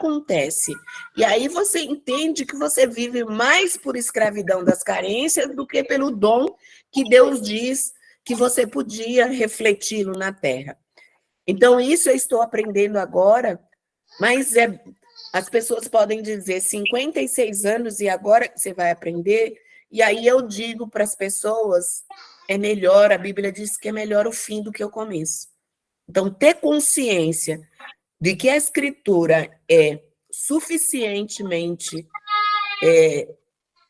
acontece. E aí você entende que você vive mais por escravidão das carências do que pelo dom que Deus diz que você podia refleti-lo na terra. Então, isso eu estou aprendendo agora, mas as pessoas podem dizer 56 anos e agora que você vai aprender, e aí eu digo para as pessoas, é melhor, a Bíblia diz que é melhor o fim do que o começo. Então, ter consciência de que a Escritura é suficientemente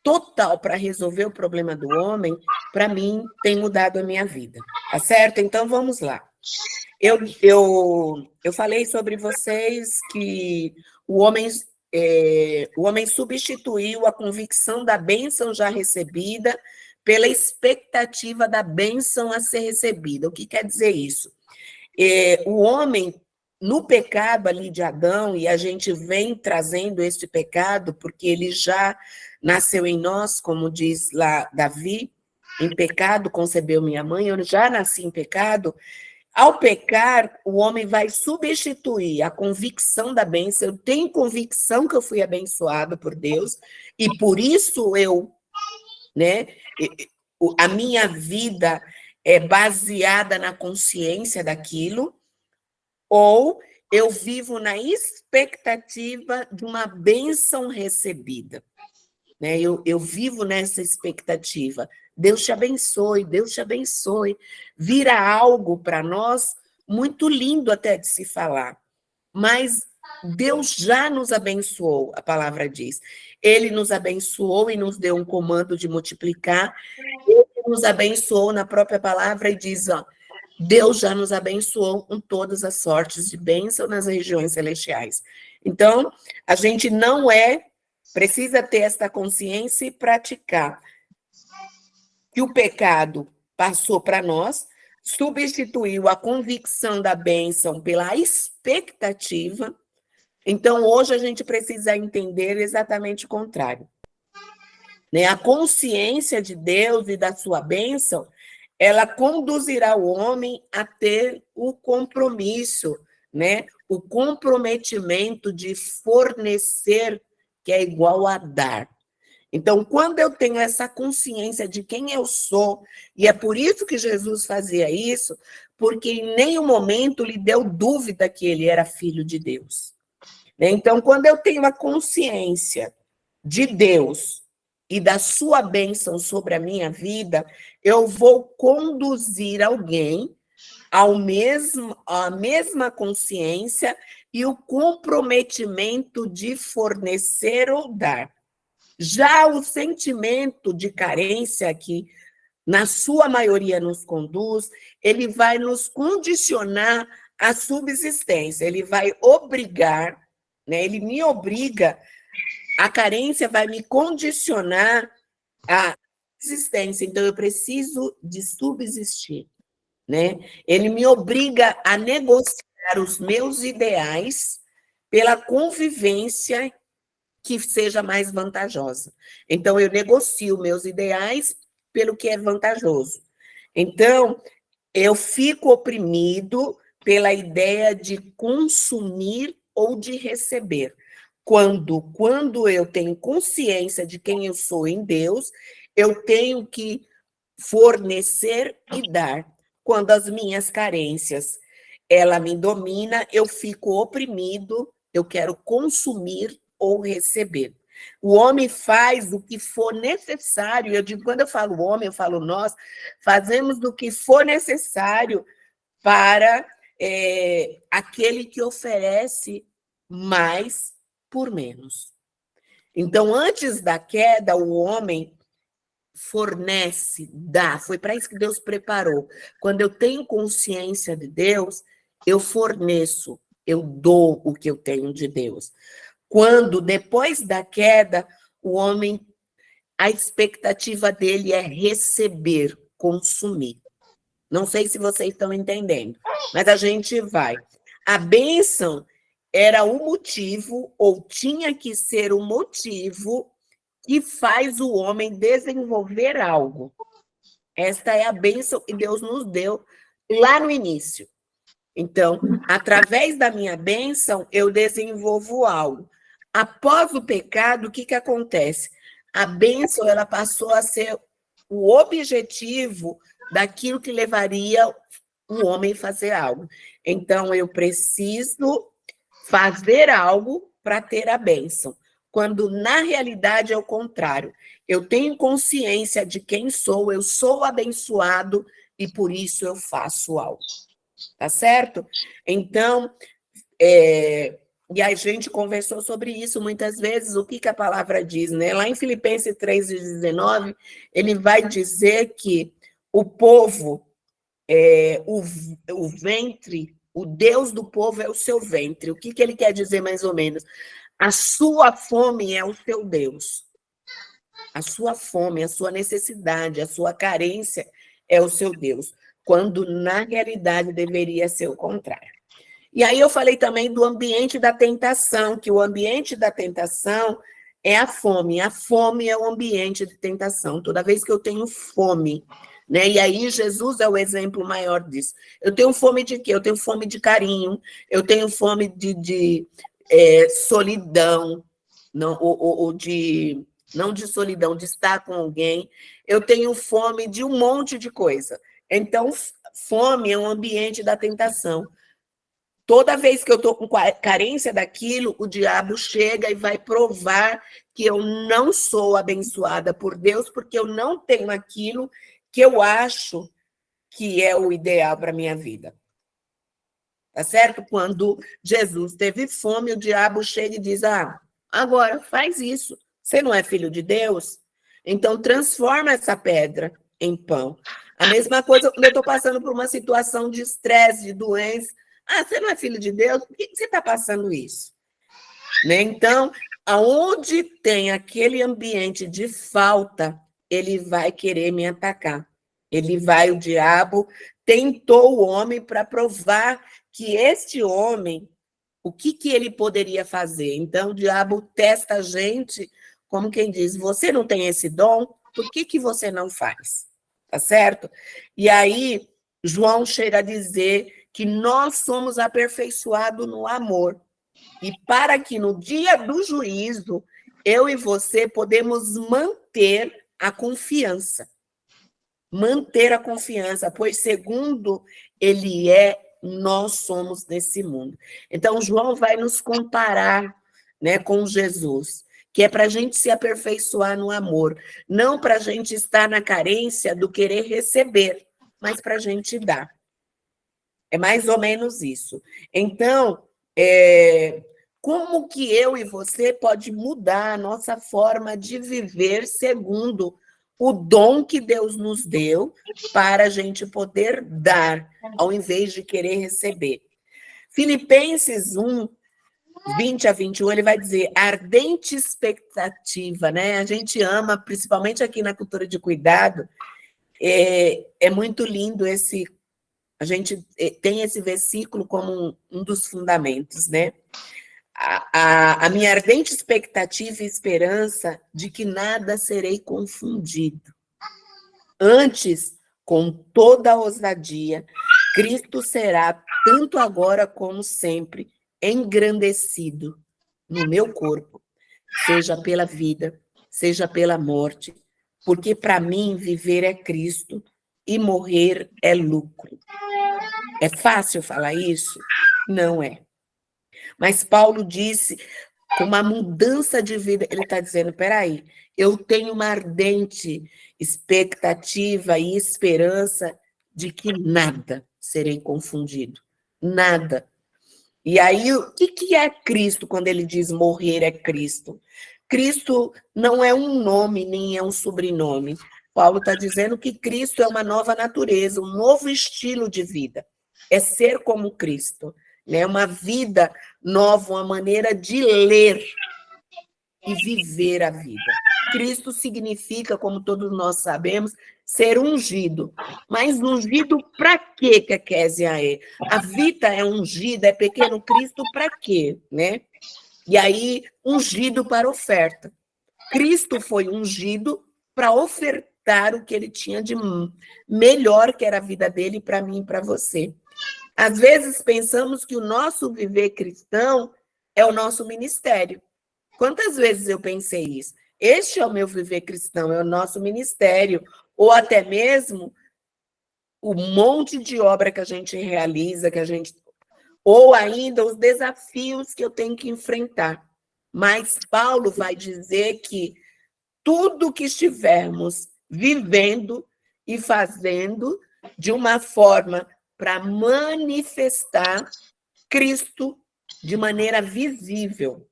total para resolver o problema do homem, para mim, tem mudado a minha vida. Tá certo? Então, vamos lá. Eu falei sobre vocês que o homem substituiu a convicção da bênção já recebida pela expectativa da bênção a ser recebida. O que quer dizer isso? O homem, no pecado ali de Adão, e a gente vem trazendo este pecado, porque ele já nasceu em nós, como diz lá Davi, em pecado concebeu minha mãe, eu já nasci em pecado. Ao pecar, o homem vai substituir a convicção da bênção. Eu tenho convicção que eu fui abençoado por Deus, e por isso a minha vida é baseada na consciência daquilo, ou eu vivo na expectativa de uma bênção recebida. Eu vivo nessa expectativa. Deus te abençoe, Deus te abençoe. Vira algo para nós muito lindo até de se falar. Mas Deus já nos abençoou, a palavra diz. Ele nos abençoou e nos deu um comando de multiplicar. Ele nos abençoou na própria palavra e diz, Deus já nos abençoou com todas as sortes de bênção nas regiões celestiais. Então, a gente precisa ter esta consciência e praticar que o pecado passou para nós, substituiu a convicção da bênção pela expectativa. Então, hoje a gente precisa entender exatamente o contrário. A consciência de Deus e da sua bênção, ela conduzirá o homem a ter o compromisso, o comprometimento de fornecer, que é igual a dar. Então, quando eu tenho essa consciência de quem eu sou, e é por isso que Jesus fazia isso, porque em nenhum momento lhe deu dúvida que ele era filho de Deus. Então, quando eu tenho a consciência de Deus e da sua bênção sobre a minha vida, eu vou conduzir alguém à mesma consciência e o comprometimento de fornecer ou dar. Já o sentimento de carência, que na sua maioria nos conduz, ele vai nos condicionar à subsistência, ele vai obrigar, ele me obriga, a carência vai me condicionar à existência, então eu preciso de subsistir. Ele me obriga a negociar os meus ideais pela convivência que seja mais vantajosa. Então, eu negocio meus ideais pelo que é vantajoso. Então, eu fico oprimido pela ideia de consumir ou de receber. Quando eu tenho consciência de quem eu sou em Deus, eu tenho que fornecer e dar. Quando as minhas carências, ela me domina, eu fico oprimido, eu quero consumir ou receber. O homem faz o que for necessário, eu digo, quando eu falo homem, eu falo nós, fazemos do que for necessário para aquele que oferece mais por menos. Então, antes da queda, o homem fornece, dá, foi para isso que Deus preparou. Quando eu tenho consciência de Deus, eu forneço, eu dou o que eu tenho de Deus. Quando, depois da queda, o homem, a expectativa dele é receber, consumir. Não sei se vocês estão entendendo, mas a gente vai. A bênção era o motivo, ou tinha que ser o motivo, que faz o homem desenvolver algo. Esta é a bênção que Deus nos deu lá no início. Então, através da minha bênção, eu desenvolvo algo. Após o pecado, o que acontece? A bênção ela passou a ser o objetivo daquilo que levaria o homem a fazer algo. Então, eu preciso fazer algo para ter a bênção, quando na realidade é o contrário. Eu tenho consciência de quem sou, eu sou abençoado e por isso eu faço algo. Tá certo? Então, e a gente conversou sobre isso muitas vezes, o que a palavra diz, né? Lá em Filipenses 3:19, ele vai dizer que o povo, o ventre, o Deus do povo é o seu ventre. O que ele quer dizer mais ou menos? A sua fome é o seu Deus. A sua fome, a sua necessidade, a sua carência é o seu Deus, quando na realidade deveria ser o contrário. E aí eu falei também do ambiente da tentação, que o ambiente da tentação é a fome. A fome é o ambiente de tentação. Toda vez que eu tenho fome, né? E aí Jesus é o exemplo maior disso. Eu tenho fome de quê? Eu tenho fome de carinho, eu tenho fome de solidão, ou de... não de solidão, de estar com alguém. Eu tenho fome de um monte de coisa. Então, fome é um ambiente da tentação. Toda vez que eu estou com carência daquilo, o diabo chega e vai provar que eu não sou abençoada por Deus, porque eu não tenho aquilo que eu acho que é o ideal para a minha vida. Tá certo? Quando Jesus teve fome, o diabo chega e diz, agora faz isso. Você não é filho de Deus? Então transforma essa pedra em pão. A mesma coisa quando eu estou passando por uma situação de estresse, de doença. Você não é filho de Deus? Por que você está passando isso? Né? Então, aonde tem aquele ambiente de falta, ele vai querer me atacar. O diabo tentou o homem para provar que este homem, o que ele poderia fazer. Então, o diabo testa a gente, como quem diz, você não tem esse dom, por que você não faz? Tá certo? E aí, João chega a dizer que nós somos aperfeiçoados no amor. E para que no dia do juízo, eu e você podemos manter a confiança. Manter a confiança, pois segundo ele é, nós somos nesse mundo. Então, João vai nos comparar, né, com Jesus, que é para a gente se aperfeiçoar no amor, não para a gente estar na carência do querer receber, mas para a gente dar. É mais ou menos isso. Então, como que eu e você pode mudar a nossa forma de viver segundo o dom que Deus nos deu para a gente poder dar, ao invés de querer receber? Filipenses 1:20-21, ele vai dizer, ardente expectativa, né? A gente ama, principalmente aqui na cultura de cuidado, é muito lindo a gente tem esse versículo como um dos fundamentos, né? A minha ardente expectativa e esperança de que nada serei confundido. Antes, com toda a ousadia, Cristo será, tanto agora como sempre, engrandecido no meu corpo, seja pela vida, seja pela morte, porque para mim viver é Cristo e morrer é lucro. É fácil falar isso? Não é. Mas Paulo disse, com uma mudança de vida, ele está dizendo, peraí, eu tenho uma ardente expectativa e esperança de que nada serei confundido. Nada. E aí, o que é Cristo quando ele diz morrer é Cristo? Cristo não é um nome, nem é um sobrenome. Paulo está dizendo que Cristo é uma nova natureza, um novo estilo de vida. É ser como Cristo, né? Uma vida nova, uma maneira de ler e viver a vida. Cristo significa, como todos nós sabemos, ser ungido. Mas ungido para quê que a Késia é? A vida é ungida, é pequeno Cristo para quê, né? E aí, ungido para oferta. Cristo foi ungido para ofertar o que ele tinha de melhor, que era a vida dele, para mim e para você. Às vezes pensamos que o nosso viver cristão é o nosso ministério. Quantas vezes eu pensei isso? Este é o meu viver cristão, é o nosso ministério, ou até mesmo o monte de obra que a gente realiza, ou ainda os desafios que eu tenho que enfrentar. Mas Paulo vai dizer que tudo que estivermos vivendo e fazendo de uma forma para manifestar Cristo de maneira visível,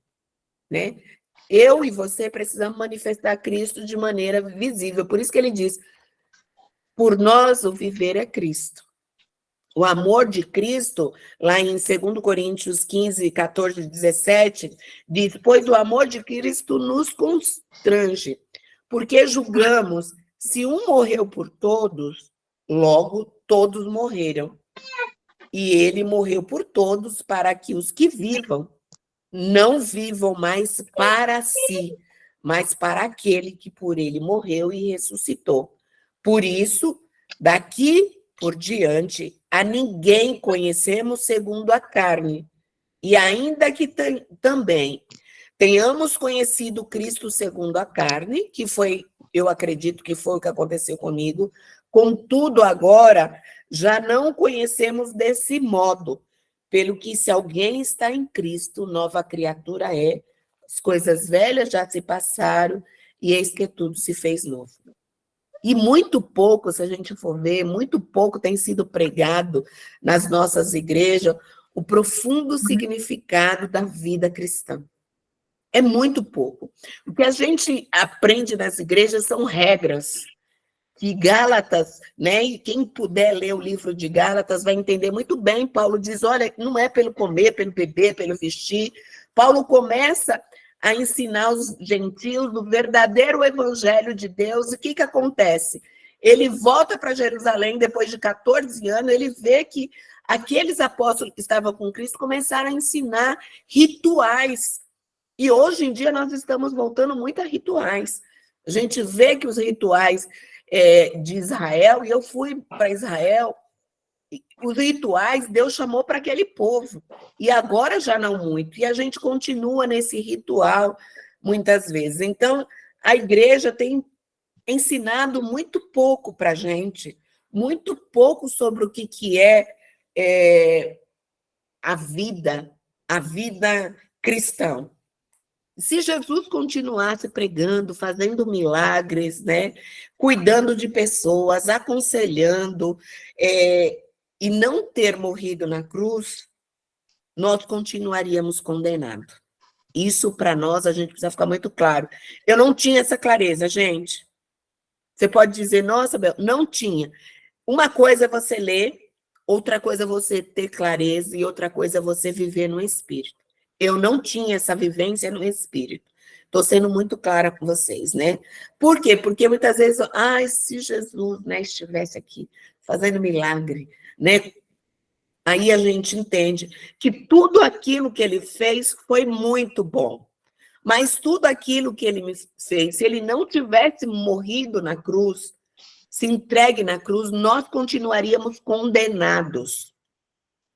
né? Eu e você precisamos manifestar Cristo de maneira visível. Por isso que ele diz, por nós o viver é Cristo. O amor de Cristo, lá em 2 Coríntios 15, 14, 17, diz, pois o amor de Cristo nos constrange, porque julgamos, se um morreu por todos, logo todos morreram. E ele morreu por todos, para que os que vivam não vivam mais para si, mas para aquele que por ele morreu e ressuscitou. Por isso, daqui por diante, a ninguém conhecemos segundo a carne. E ainda que também tenhamos conhecido Cristo segundo a carne, que foi, eu acredito que foi o que aconteceu comigo, contudo agora já não conhecemos desse modo, pelo que se alguém está em Cristo, nova criatura é, as coisas velhas já se passaram e eis que tudo se fez novo. E muito pouco, se a gente for ver, muito pouco tem sido pregado nas nossas igrejas o profundo significado da vida cristã. É muito pouco. O que a gente aprende nas igrejas são regras. Que Gálatas, né? E quem puder ler o livro de Gálatas vai entender muito bem. Paulo diz: olha, não é pelo comer, pelo beber, pelo vestir. Paulo começa a ensinar os gentios o verdadeiro evangelho de Deus. E o que acontece? Ele volta para Jerusalém depois de 14 anos, ele vê que aqueles apóstolos que estavam com Cristo começaram a ensinar rituais. E hoje em dia nós estamos voltando muito a rituais. A gente vê que os rituais de Israel, e eu fui para Israel, os rituais Deus chamou para aquele povo, e agora já não muito, e a gente continua nesse ritual muitas vezes. Então, a igreja tem ensinado muito pouco para a gente, muito pouco sobre o que é a vida cristã. Se Jesus continuasse pregando, fazendo milagres, né, cuidando de pessoas, aconselhando, e não ter morrido na cruz, nós continuaríamos condenados. Isso, para nós, a gente precisa ficar muito claro. Eu não tinha essa clareza, gente. Você pode dizer, nossa, Bel, não tinha. Uma coisa é você ler, outra coisa é você ter clareza e outra coisa é você viver no Espírito. Eu não tinha essa vivência no Espírito. Estou sendo muito clara com vocês, né? Por quê? Porque muitas vezes, se Jesus, né, estivesse aqui fazendo milagre, né? Aí a gente entende que tudo aquilo que ele fez foi muito bom. Mas tudo aquilo que ele me fez, se ele não tivesse morrido na cruz, se entregue na cruz, nós continuaríamos condenados.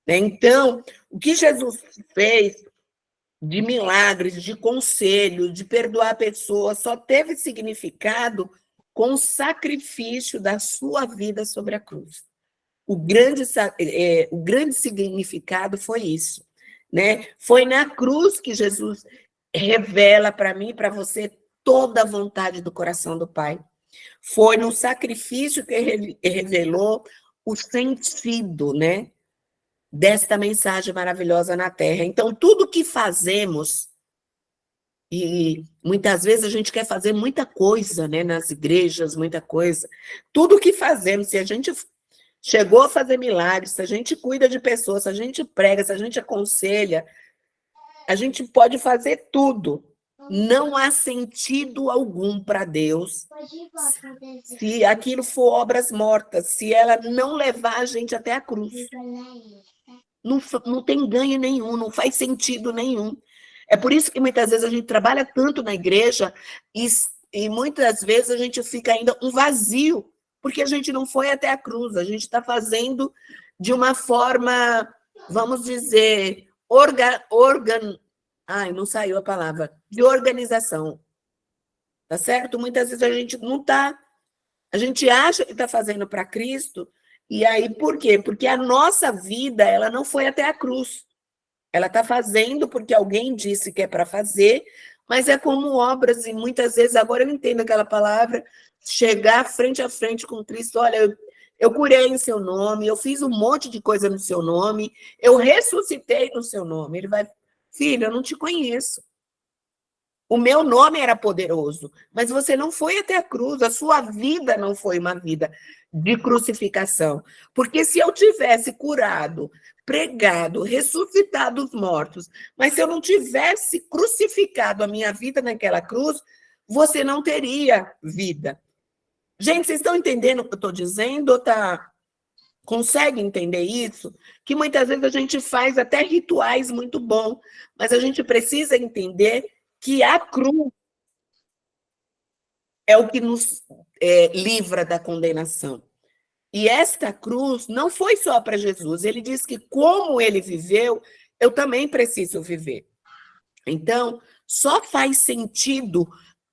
Então, o que Jesus fez de milagres, de conselho, de perdoar a pessoa, só teve significado com o sacrifício da sua vida sobre a cruz. O grande significado foi isso, né? Foi na cruz que Jesus revela para mim e para você toda a vontade do coração do Pai. Foi no sacrifício que ele revelou o sentido, né, desta mensagem maravilhosa na Terra. Então, tudo que fazemos, e muitas vezes a gente quer fazer muita coisa, né, nas igrejas, muita coisa. Tudo que fazemos, se a gente chegou a fazer milagres, se a gente cuida de pessoas, se a gente prega, se a gente aconselha, a gente pode fazer tudo. Não há sentido algum para Deus se aquilo for obras mortas, se ela não levar a gente até a cruz. Não tem ganho nenhum, não faz sentido nenhum. É por isso que muitas vezes a gente trabalha tanto na igreja e muitas vezes a gente fica ainda um vazio, porque a gente não foi até a cruz, a gente está fazendo de uma forma, vamos dizer, não saiu a palavra, de organização, tá certo? Muitas vezes a gente não está, a gente acha que está fazendo para Cristo, e aí por quê? Porque a nossa vida, ela não foi até a cruz. Ela está fazendo porque alguém disse que é para fazer, mas é como obras, e muitas vezes, agora eu entendo aquela palavra, chegar frente a frente com Cristo, olha, eu curei em seu nome, eu fiz um monte de coisa no seu nome, eu ressuscitei no seu nome. Ele vai, filho, eu não te conheço. O meu nome era poderoso, mas você não foi até a cruz, a sua vida não foi uma vida de crucificação. Porque se eu tivesse curado, pregado, ressuscitado os mortos, mas se eu não tivesse crucificado a minha vida naquela cruz, você não teria vida. Gente, vocês estão entendendo o que eu estou dizendo? Ou consegue entender isso? Que muitas vezes a gente faz até rituais muito bons, mas a gente precisa entender que a cruz é o que nos livra da condenação. E esta cruz não foi só para Jesus. Ele diz que como ele viveu, eu também preciso viver. Então, só faz sentido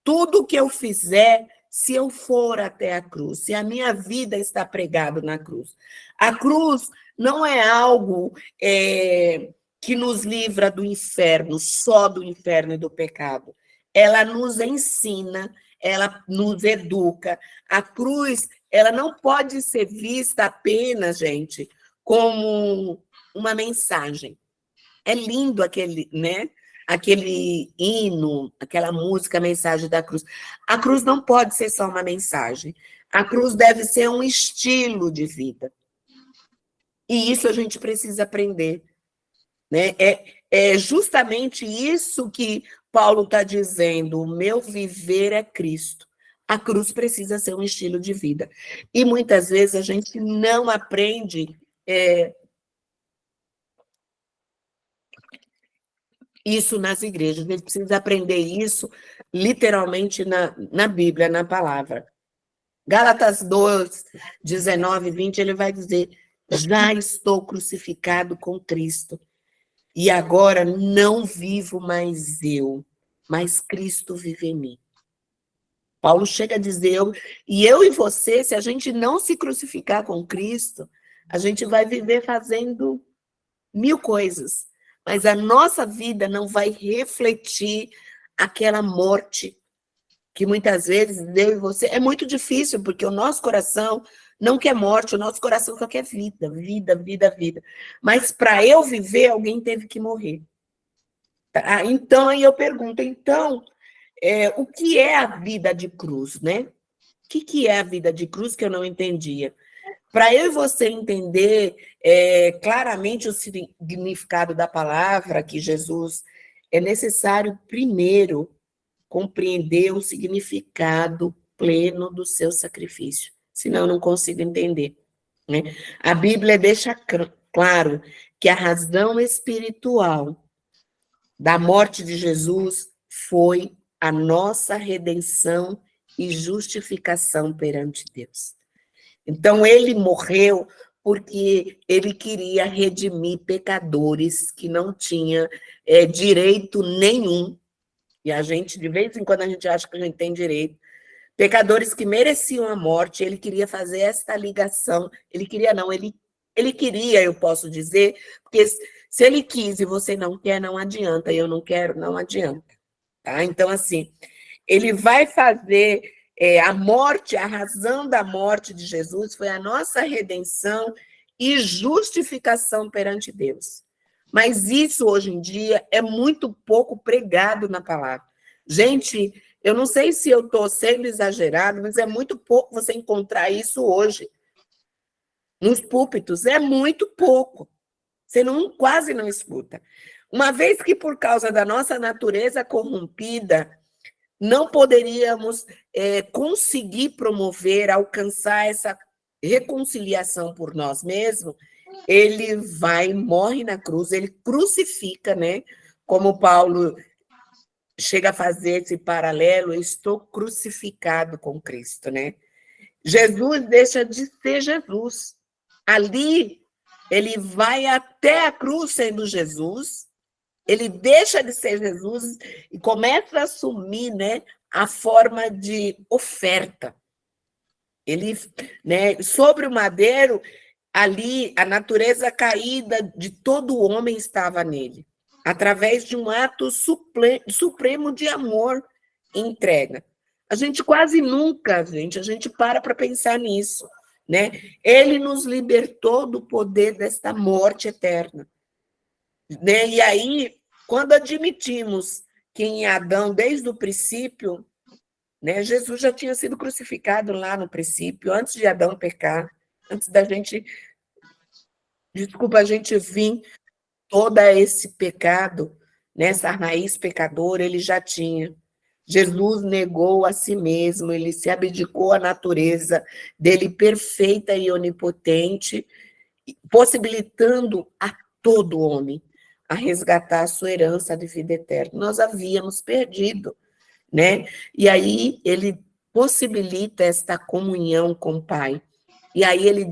tudo que eu fizer se eu for até a cruz, se a minha vida está pregada na cruz. A cruz não é algo que nos livra do inferno, só do inferno e do pecado. Ela nos ensina, ela nos educa. A cruz, ela não pode ser vista apenas, gente, como uma mensagem. É lindo aquele, né? Aquele hino, aquela música, a mensagem da cruz. A cruz não pode ser só uma mensagem. A cruz deve ser um estilo de vida. E isso a gente precisa aprender. Né? É justamente isso que Paulo está dizendo. O meu viver é Cristo. A cruz precisa ser um estilo de vida. E muitas vezes a gente não aprende isso nas igrejas. A gente precisa aprender isso literalmente na Bíblia, na palavra. Gálatas 2, 19 e 20, ele vai dizer: já estou crucificado com Cristo, e agora não vivo mais eu, mas Cristo vive em mim. Paulo chega a dizer, eu e você, se a gente não se crucificar com Cristo, a gente vai viver fazendo 1000 coisas, mas a nossa vida não vai refletir aquela morte que muitas vezes eu e você, é muito difícil, porque o nosso coração não quer morte, o nosso coração só quer vida, vida, vida, vida. Mas para eu viver, alguém teve que morrer. Tá? Então, aí eu pergunto, o que é a vida de cruz, né? O que é a vida de cruz que eu não entendia? Para eu e você entender claramente o significado da palavra que Jesus, é necessário primeiro compreender o significado pleno do seu sacrifício, senão eu não consigo entender. Né? A Bíblia deixa claro que a razão espiritual da morte de Jesus foi a nossa redenção e justificação perante Deus. Então, ele morreu porque ele queria redimir pecadores que não tinham direito nenhum. E a gente, de vez em quando, a gente acha que a gente tem direito. Pecadores que mereciam a morte, ele queria fazer esta ligação. Ele queria, não, ele queria, eu posso dizer, porque se ele quis e você não quer, não adianta. Eu não quero, não adianta. Tá? Então, assim, ele vai fazer a morte, a razão da morte de Jesus foi a nossa redenção e justificação perante Deus. Mas isso, hoje em dia, é muito pouco pregado na palavra. Gente, eu não sei se eu estou sendo exagerado, mas é muito pouco você encontrar isso hoje. Nos púlpitos, é muito pouco. Você quase não escuta. Uma vez que, por causa da nossa natureza corrompida, não poderíamos conseguir promover, alcançar essa reconciliação por nós mesmos, ele vai, morre na cruz, ele crucifica, né? Como Paulo chega a fazer esse paralelo, eu estou crucificado com Cristo, né? Jesus deixa de ser Jesus. Ali, Ele vai até a cruz sendo Jesus, ele deixa de ser Jesus e começa a assumir, né, a forma de oferta. Ele, né, sobre o madeiro, ali a natureza caída de todo homem estava nele, através de um ato supremo de amor e entrega. A gente quase nunca, a gente para pensar nisso, né? Ele nos libertou do poder desta morte eterna, né? E aí, quando admitimos que em Adão, desde o princípio, né, Jesus já tinha sido crucificado lá no princípio, antes de Adão pecar, antes da gente, desculpa, a gente vir todo esse pecado, nessa raiz pecadora, ele já tinha. Jesus negou a si mesmo, ele se abdicou à natureza dele perfeita e onipotente, possibilitando a todo homem a resgatar a sua herança de vida eterna. Nós havíamos perdido, né? E aí ele possibilita esta comunhão com o Pai. E aí ele,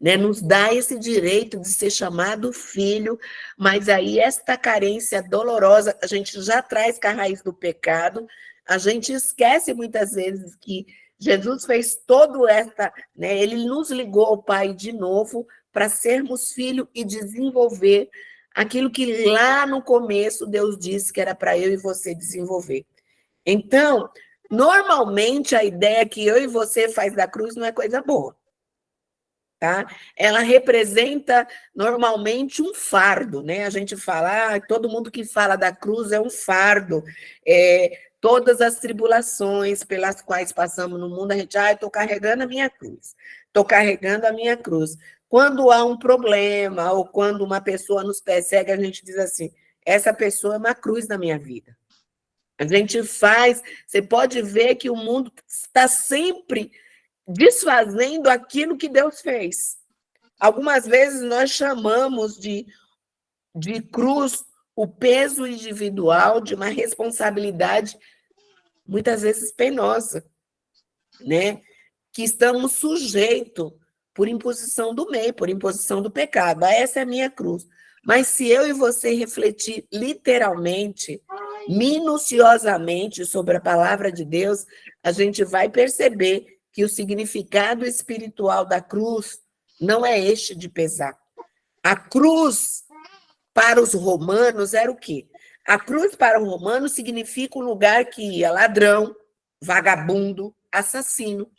né, nos dá esse direito de ser chamado filho, mas aí esta carência dolorosa, a gente já traz com a raiz do pecado, a gente esquece muitas vezes que Jesus fez todo esta, né, ele nos ligou ao Pai de novo para sermos filho e desenvolver aquilo que lá no começo Deus disse que era para eu e você desenvolver. Então, normalmente a ideia que eu e você faz da cruz não é coisa boa. Tá? Ela representa normalmente um fardo, né? A gente fala, todo mundo que fala da cruz é um fardo, todas as tribulações pelas quais passamos no mundo, a gente, estou carregando a minha cruz, estou carregando a minha cruz. Quando há um problema, ou quando uma pessoa nos persegue, a gente diz assim, essa pessoa é uma cruz na minha vida. A gente faz, você pode ver que o mundo está sempre desfazendo aquilo que Deus fez. Algumas vezes nós chamamos de cruz o peso individual de uma responsabilidade, muitas vezes penosa, né? Que estamos sujeitos por imposição do meio, por imposição do pecado. Essa é a minha cruz. Mas se eu e você refletir literalmente, minuciosamente sobre a palavra de Deus, a gente vai perceber que o significado espiritual da cruz não é este de pesar. A cruz, para os romanos, era o quê? A cruz para o romano significa um lugar que ia ladrão, vagabundo, assassino.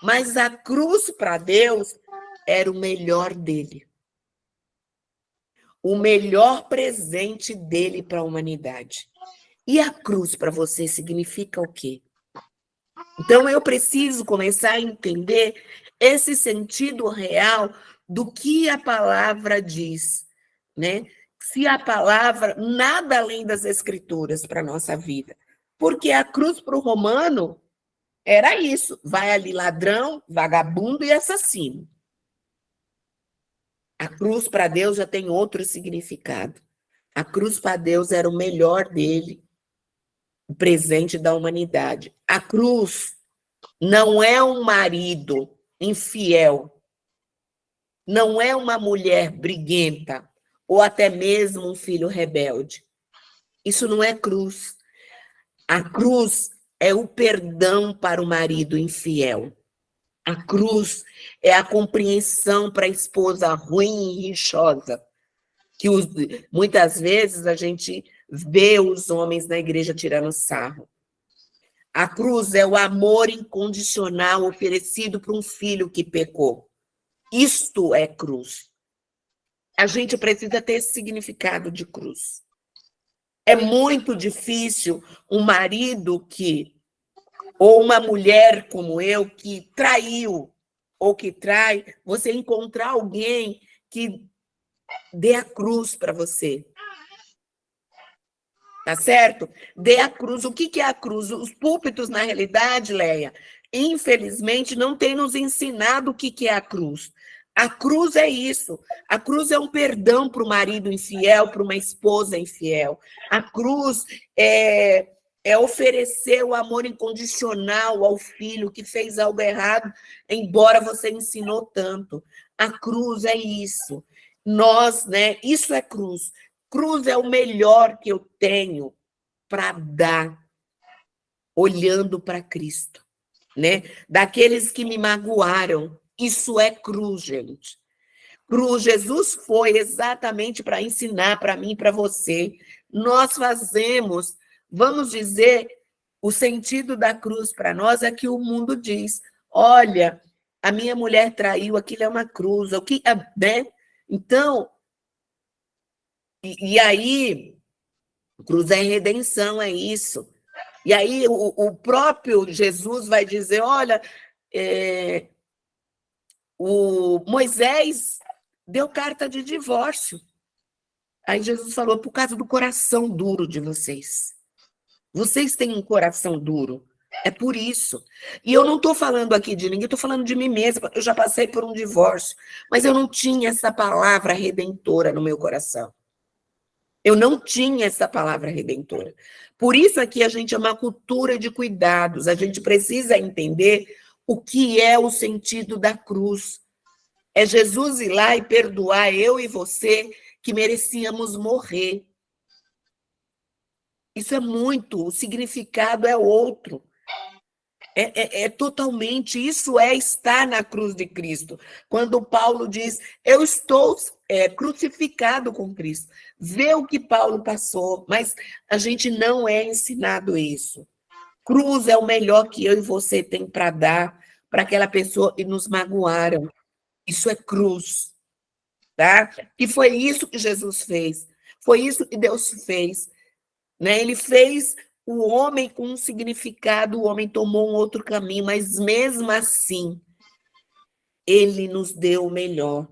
Mas a cruz para Deus era o melhor dele. O melhor presente dele para a humanidade. E a cruz para você significa o quê? Então, eu preciso começar a entender esse sentido real do que a palavra diz, né? Se a palavra, nada além das escrituras para a nossa vida. Porque a cruz para o romano era isso, vai ali ladrão, vagabundo e assassino. A cruz para Deus já tem outro significado. A cruz para Deus era o melhor dele, o presente da humanidade. A cruz não é um marido infiel, não é uma mulher briguenta, ou até mesmo um filho rebelde. Isso não é cruz. A cruz é o perdão para o marido infiel. A cruz é a compreensão para a esposa ruim e rixosa, que muitas vezes a gente vê os homens na igreja tirando sarro. A cruz é o amor incondicional oferecido para um filho que pecou. Isto é cruz. A gente precisa ter esse significado de cruz. É muito difícil um marido que, ou uma mulher como eu, que traiu ou que trai, você encontrar alguém que dê a cruz para você. Tá certo? Dê a cruz. O que é a cruz? Os púlpitos, na realidade, Leia, infelizmente, não têm nos ensinado o que é a cruz. A cruz é isso. A cruz é um perdão para o marido infiel, para uma esposa infiel. A cruz é oferecer o amor incondicional ao filho que fez algo errado, embora você ensinou tanto. A cruz é isso. Nós, né? Isso é cruz. Cruz é o melhor que eu tenho para dar, olhando para Cristo, né? Daqueles que me magoaram. Isso é cruz, gente. Cruz, Jesus foi exatamente para ensinar para mim e para você. Nós fazemos, vamos dizer, o sentido da cruz para nós é que o mundo diz: olha, a minha mulher traiu, aquilo é uma cruz, o que, né? Então, e aí, cruz é redenção, é isso. E aí o próprio Jesus vai dizer: olha, o Moisés deu carta de divórcio. Aí Jesus falou: por causa do coração duro de vocês. Vocês têm um coração duro. É por isso. E eu não estou falando aqui de ninguém, estou falando de mim mesma. Eu já passei por um divórcio, mas eu não tinha essa palavra redentora no meu coração. Eu não tinha essa palavra redentora. Por isso aqui a gente é uma cultura de cuidados. A gente precisa entender o que é o sentido da cruz. É Jesus ir lá e perdoar eu e você que merecíamos morrer. Isso é muito, o significado é outro. É totalmente, isso é estar na cruz de Cristo. Quando Paulo diz, eu estou crucificado com Cristo. Vê o que Paulo passou, mas a gente não é ensinado isso. Cruz é o melhor que eu e você tem para dar para aquela pessoa que nos magoaram. Isso é cruz, tá? E foi isso que Jesus fez. Foi isso que Deus fez, né? Ele fez o homem com um significado, o homem tomou um outro caminho, mas mesmo assim, ele nos deu o melhor.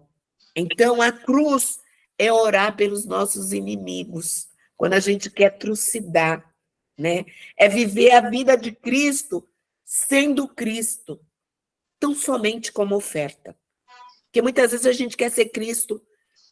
Então, a cruz é orar pelos nossos inimigos, quando a gente quer trucidar, né? É viver a vida de Cristo sendo Cristo, tão somente como oferta. Porque muitas vezes a gente quer ser Cristo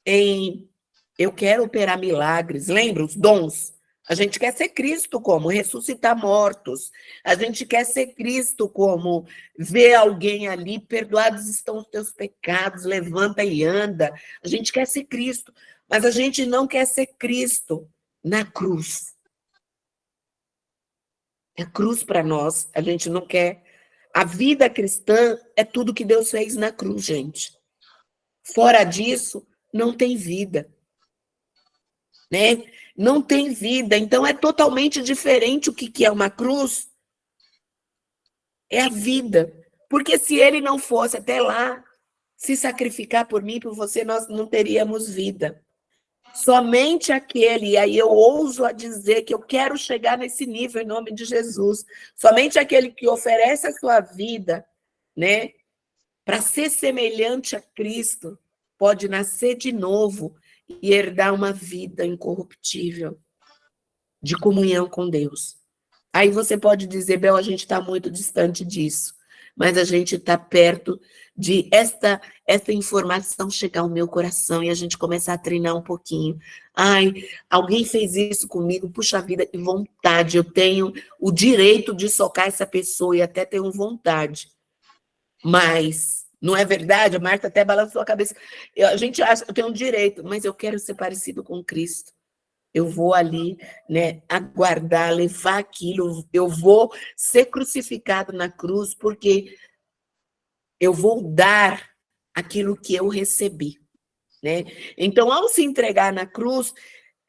em eu quero operar milagres, lembra os dons? A gente quer ser Cristo como ressuscitar mortos. A gente quer ser Cristo como ver alguém ali, perdoados estão os teus pecados, levanta e anda. A gente quer ser Cristo, mas a gente não quer ser Cristo na cruz. É cruz para nós, a gente não quer. A vida cristã é tudo que Deus fez na cruz, gente. Fora disso, não tem vida. Né? Não tem vida, então é totalmente diferente o que é uma cruz. É a vida. Porque se ele não fosse até lá se sacrificar por mim, por você, nós não teríamos vida. Somente aquele, e aí eu ouso a dizer que eu quero chegar nesse nível em nome de Jesus. Somente aquele que oferece a sua vida, né, para ser semelhante a Cristo, pode nascer de novo e herdar uma vida incorruptível, de comunhão com Deus. Aí você pode dizer, Bel, a gente está muito distante disso, mas a gente está perto de esta informação chegar ao meu coração e a gente começar a treinar um pouquinho. Ai, alguém fez isso comigo, puxa vida, que vontade, eu tenho o direito de socar essa pessoa e até tenho vontade. Mas não é verdade? A Marta até balançou a cabeça. A gente acha que eu tenho um direito, mas eu quero ser parecido com Cristo. Eu vou ali, né, aguardar, levar aquilo, eu vou ser crucificado na cruz, porque eu vou dar aquilo que eu recebi, né? Então, ao se entregar na cruz,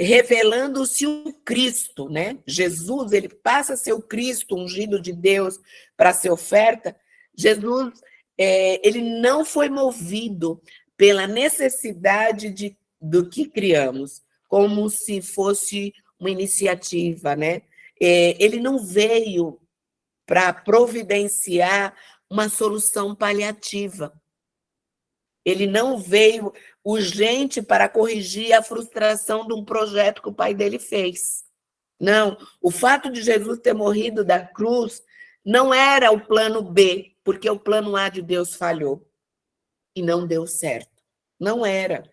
revelando-se o Cristo, né? Jesus, ele passa a ser o Cristo, ungido de Deus, para ser oferta. Jesus, ele não foi movido pela necessidade do que criamos, como se fosse uma iniciativa, né? Ele não veio para providenciar uma solução paliativa. Ele não veio urgente para corrigir a frustração de um projeto que o pai dele fez. Não, o fato de Jesus ter morrido da cruz não era o plano B, porque o plano A de Deus falhou e não deu certo. Não era.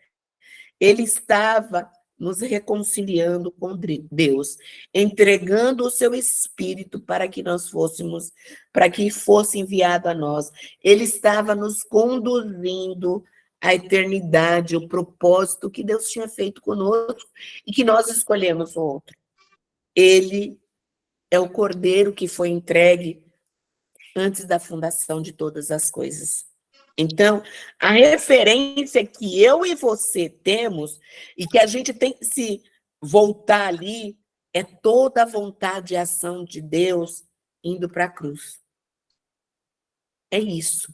Ele estava nos reconciliando com Deus, entregando o seu Espírito para que nós fôssemos, para que fosse enviado a nós. Ele estava nos conduzindo a eternidade, o propósito que Deus tinha feito conosco e que nós escolhemos o outro. Ele é o cordeiro que foi entregue antes da fundação de todas as coisas. Então, a referência que eu e você temos e que a gente tem que se voltar ali é toda a vontade e ação de Deus indo para a cruz. É isso.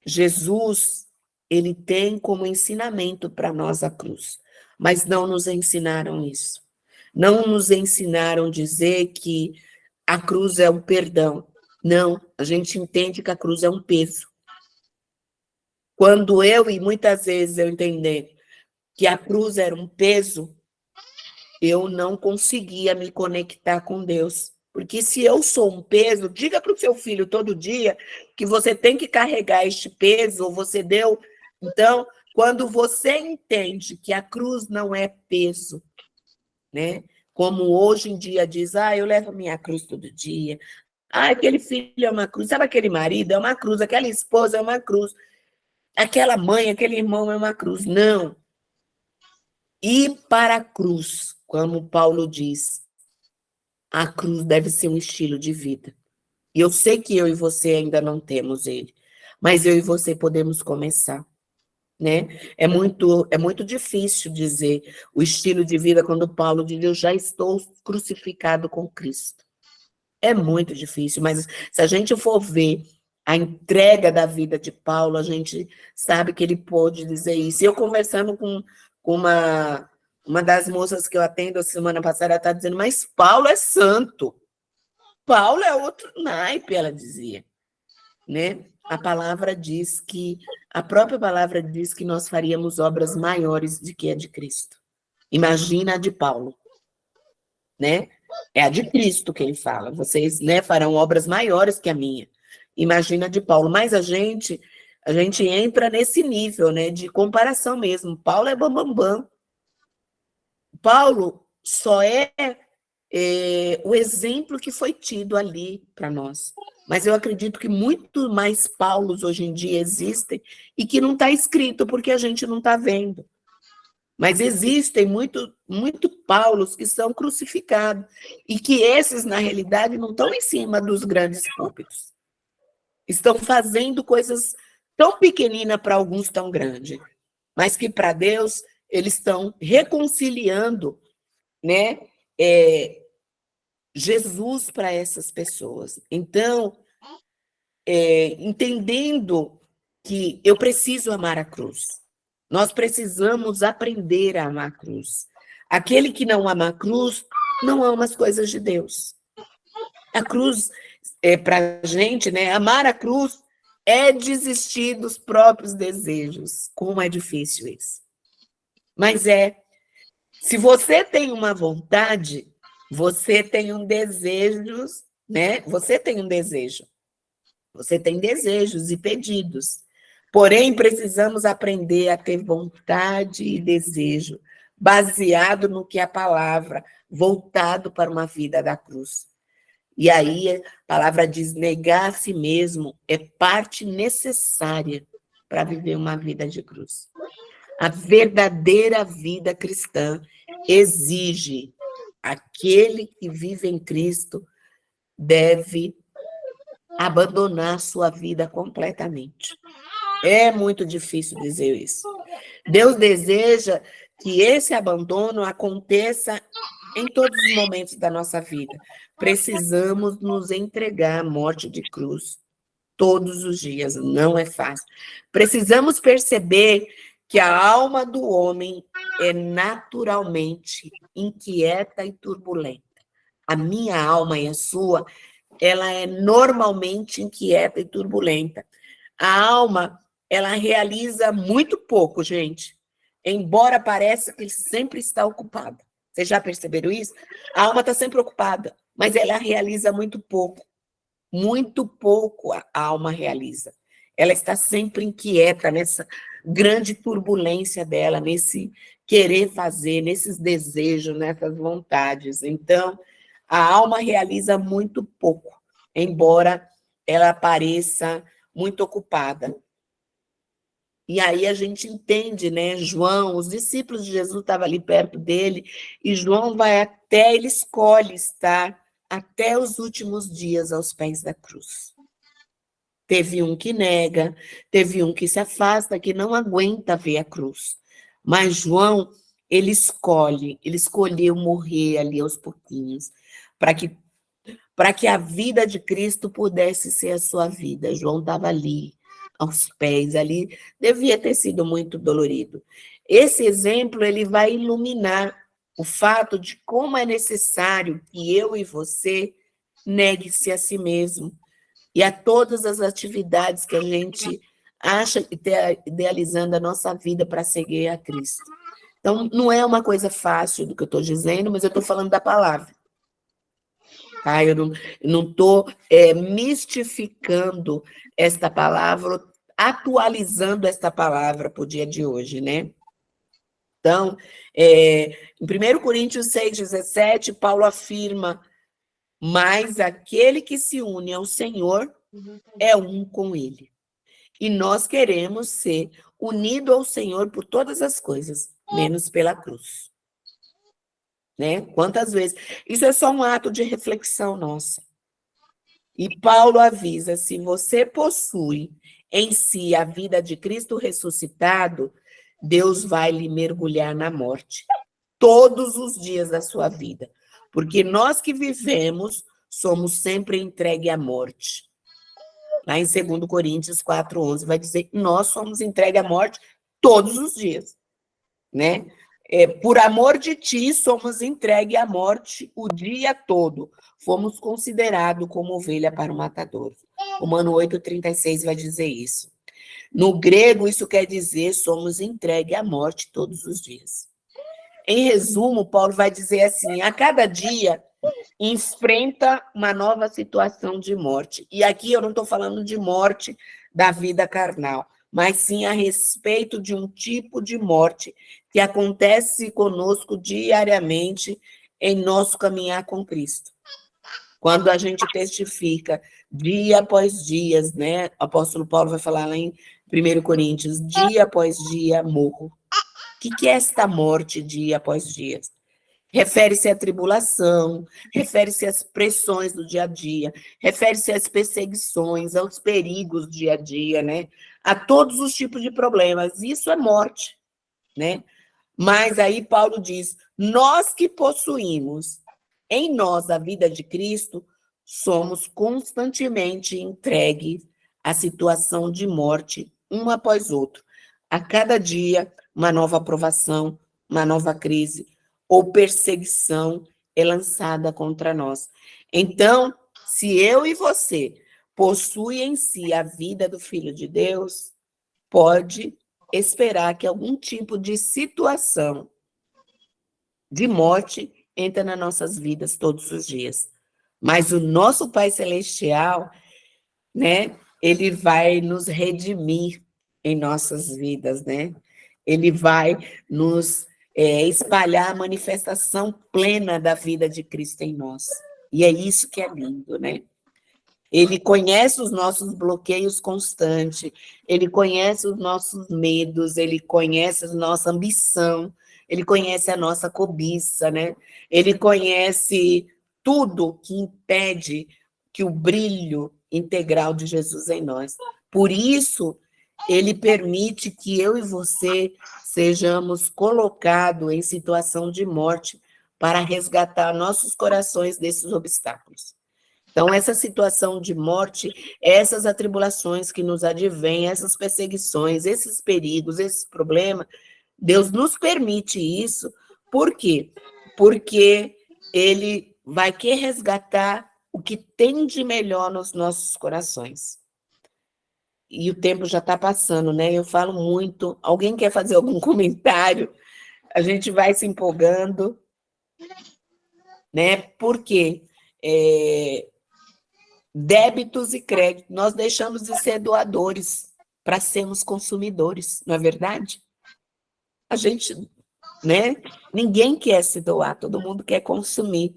Jesus, ele tem como ensinamento para nós a cruz, mas não nos ensinaram isso. Não nos ensinaram dizer que a cruz é o perdão. Não, a gente entende que a cruz é um peso. Quando e muitas vezes eu entender que a cruz era um peso, eu não conseguia me conectar com Deus. Porque se eu sou um peso, diga para o seu filho todo dia que você tem que carregar este peso, ou você deu. Então, quando você entende que a cruz não é peso, né? Como hoje em dia diz, eu levo a minha cruz todo dia. Aquele filho é uma cruz. Sabe aquele marido é uma cruz, aquela esposa é uma cruz. Aquela mãe, aquele irmão é uma cruz. Não. Ir para a cruz, como Paulo diz, a cruz deve ser um estilo de vida. E eu sei que eu e você ainda não temos ele, mas eu e você podemos começar, né? É muito difícil dizer o estilo de vida quando Paulo diz, eu já estou crucificado com Cristo. É muito difícil, mas se a gente for ver a entrega da vida de Paulo, a gente sabe que ele pôde dizer isso. E eu conversando com uma das moças que eu atendo a semana passada, ela está dizendo, mas Paulo é santo. Paulo é outro naipe, ela dizia, né? A própria palavra diz que nós faríamos obras maiores do que a de Cristo. Imagina a de Paulo, né? É a de Cristo que ele fala. Vocês, né, farão obras maiores que a minha. Imagina a de Paulo. Mas a gente entra nesse nível, né, de comparação mesmo. Paulo é bambambam. Paulo só é o exemplo que foi tido ali para nós. Mas eu acredito que muito mais Paulos hoje em dia existem e que não está escrito porque a gente não está vendo. Mas existem muito Paulos que são crucificados e que esses, na realidade, não estão em cima dos grandes púlpitos. Estão fazendo coisas tão pequeninas para alguns tão grandes, mas que para Deus eles estão reconciliando, né, Jesus para essas pessoas. Então, entendendo que eu preciso amar a cruz. Nós precisamos aprender a amar a cruz. Aquele que não ama a cruz, não ama as coisas de Deus. A cruz, para a gente, né, amar a cruz é desistir dos próprios desejos. Como é difícil isso. Mas se você tem uma vontade, você tem um desejo, né? Você tem um desejo. Você tem desejos e pedidos. Porém, precisamos aprender a ter vontade e desejo, baseado no que a palavra, voltado para uma vida da cruz. E aí, a palavra diz, negar a si mesmo é parte necessária para viver uma vida de cruz. A verdadeira vida cristã exige aquele que vive em Cristo deve abandonar sua vida completamente. É muito difícil dizer isso. Deus deseja que esse abandono aconteça em todos os momentos da nossa vida. Precisamos nos entregar à morte de cruz todos os dias, não é fácil. Precisamos perceber que a alma do homem é naturalmente inquieta e turbulenta. A minha alma e a sua, ela é normalmente inquieta e turbulenta. A alma, ela realiza muito pouco, gente. Embora pareça que sempre está ocupada. Vocês já perceberam isso? A alma está sempre ocupada, mas ela realiza muito pouco. Muito pouco a alma realiza. Ela está sempre inquieta nessa grande turbulência dela, nesse querer fazer, nesses desejos, nessas vontades. Então, a alma realiza muito pouco, embora ela pareça muito ocupada. E aí a gente entende, né? João, os discípulos de Jesus estavam ali perto dele, e João vai até, ele escolhe estar até os últimos dias aos pés da cruz. Teve um que nega, teve um que se afasta, que não aguenta ver a cruz. Mas João, ele escolheu morrer ali aos pouquinhos, para que a vida de Cristo pudesse ser a sua vida. João estava ali, aos pés, ali, devia ter sido muito dolorido. Esse exemplo, ele vai iluminar o fato de como é necessário que eu e você negue-se a si mesmo e a todas as atividades que a gente acha que está idealizando a nossa vida para seguir a Cristo. Então, não é uma coisa fácil do que eu estou dizendo, mas eu estou falando da palavra. Tá? Eu não estou mistificando esta palavra, atualizando esta palavra para o dia de hoje, né? Então, em 1 Coríntios 6,17, Paulo afirma: mas aquele que se une ao Senhor é um com ele. E nós queremos ser unidos ao Senhor por todas as coisas, menos pela cruz. Né? Quantas vezes? Isso é só um ato de reflexão nossa. E Paulo avisa: se você possui em si a vida de Cristo ressuscitado, Deus vai lhe mergulhar na morte todos os dias da sua vida. Porque nós que vivemos somos sempre entregues à morte. Lá em 2 Coríntios 4:11 vai dizer que nós somos entregues à morte todos os dias, né? Por amor de ti, somos entregues à morte o dia todo. Fomos considerados como ovelha para o matador. Romano 8:36 vai dizer isso. No grego, isso quer dizer somos entregues à morte todos os dias. Em resumo, Paulo vai dizer assim: a cada dia enfrenta uma nova situação de morte. E aqui eu não estou falando de morte da vida carnal, mas sim a respeito de um tipo de morte que acontece conosco diariamente em nosso caminhar com Cristo. Quando a gente testifica dia após dia, né? O apóstolo Paulo vai falar lá em 1 Coríntios, dia após dia morro. O que é esta morte dia após dia? Refere-se à tribulação, refere-se às pressões do dia a dia, refere-se às perseguições, aos perigos do dia a dia, né? A todos os tipos de problemas. Isso é morte, né? Mas aí Paulo diz: nós que possuímos em nós a vida de Cristo, somos constantemente entregues à situação de morte, um após outro. A cada dia, uma nova provação, uma nova crise ou perseguição é lançada contra nós. Então, se eu e você possuem em si a vida do Filho de Deus, pode esperar que algum tipo de situação de morte entre nas nossas vidas todos os dias. Mas o nosso Pai Celestial, né, ele vai nos redimir em nossas vidas, né? Ele vai nos espalhar a manifestação plena da vida de Cristo em nós. E é isso que é lindo, né? Ele conhece os nossos bloqueios constantes, ele conhece os nossos medos, ele conhece a nossa ambição, ele conhece a nossa cobiça, né? Ele conhece tudo que impede que o brilho integral de Jesus em nós. Por isso, ele permite que eu e você sejamos colocados em situação de morte para resgatar nossos corações desses obstáculos. Então, essa situação de morte, essas atribulações que nos advêm, essas perseguições, esses perigos, esses problemas, Deus nos permite isso. Por quê? Porque ele vai querer resgatar o que tem de melhor nos nossos corações. E o tempo já está passando, né? Eu falo muito. Alguém quer fazer algum comentário? A gente vai se empolgando, né? Por quê? Débitos e créditos. Nós deixamos de ser doadores para sermos consumidores, não é verdade? A gente, né? Ninguém quer se doar, todo mundo quer consumir.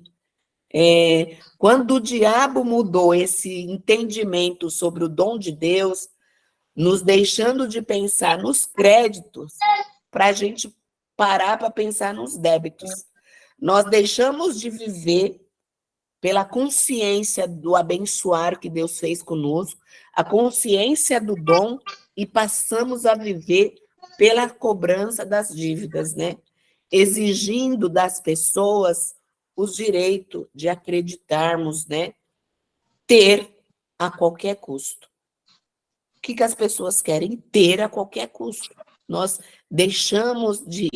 Quando o diabo mudou esse entendimento sobre o dom de Deus, nos deixando de pensar nos créditos para a gente parar para pensar nos débitos. Nós deixamos de viver pela consciência do abençoar que Deus fez conosco, a consciência do dom, e passamos a viver pela cobrança das dívidas, né? Exigindo das pessoas o direito de acreditarmos, né? Ter a qualquer custo. O que as pessoas querem? Ter a qualquer custo. Nós deixamos de...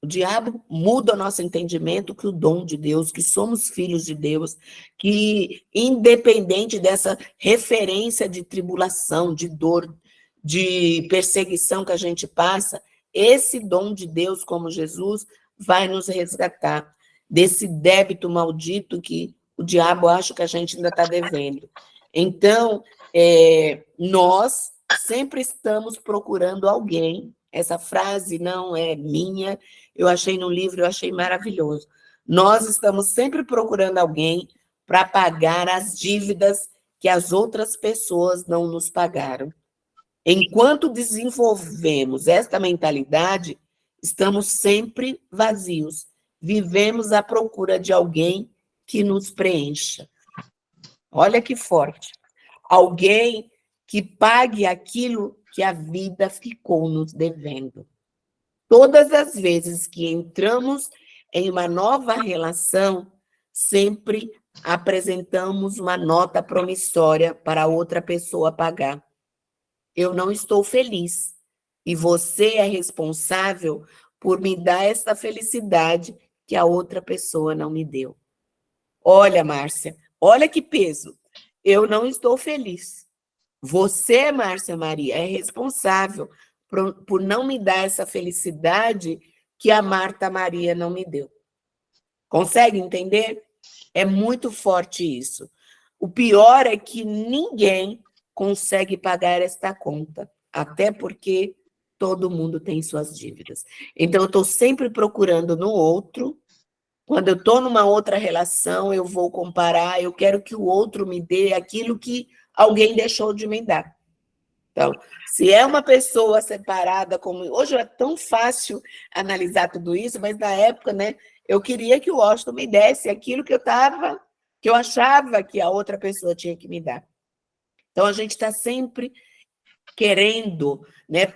o diabo muda o nosso entendimento que o dom de Deus, que somos filhos de Deus, que independente dessa referência de tribulação, de dor, de perseguição que a gente passa, esse dom de Deus, como Jesus, vai nos resgatar desse débito maldito que o diabo acha que a gente ainda está devendo. Então, nós sempre estamos procurando alguém. Essa frase não é minha, eu achei no livro, eu achei maravilhoso. Nós estamos sempre procurando alguém para pagar as dívidas que as outras pessoas não nos pagaram. Enquanto desenvolvemos esta mentalidade, estamos sempre vazios. Vivemos à procura de alguém que nos preencha. Olha que forte. Alguém que pague aquilo que a vida ficou nos devendo. Todas as vezes que entramos em uma nova relação, sempre apresentamos uma nota promissória para outra pessoa pagar. Eu não estou feliz e você é responsável por me dar essa felicidade que a outra pessoa não me deu. Olha, Márcia, olha que peso. Eu não estou feliz. Você, Márcia Maria, é responsável por não me dar essa felicidade que a Marta Maria não me deu. Consegue entender? É muito forte isso. O pior é que ninguém consegue pagar esta conta, até porque todo mundo tem suas dívidas. Então, eu estou sempre procurando no outro. Quando eu estou numa outra relação, eu vou comparar, eu quero que o outro me dê aquilo que alguém deixou de me dar. Então, se é uma pessoa separada, como hoje é tão fácil analisar tudo isso, mas na época, né, eu queria que o Washington me desse aquilo que eu achava que a outra pessoa tinha que me dar. Então, a gente está sempre querendo, né?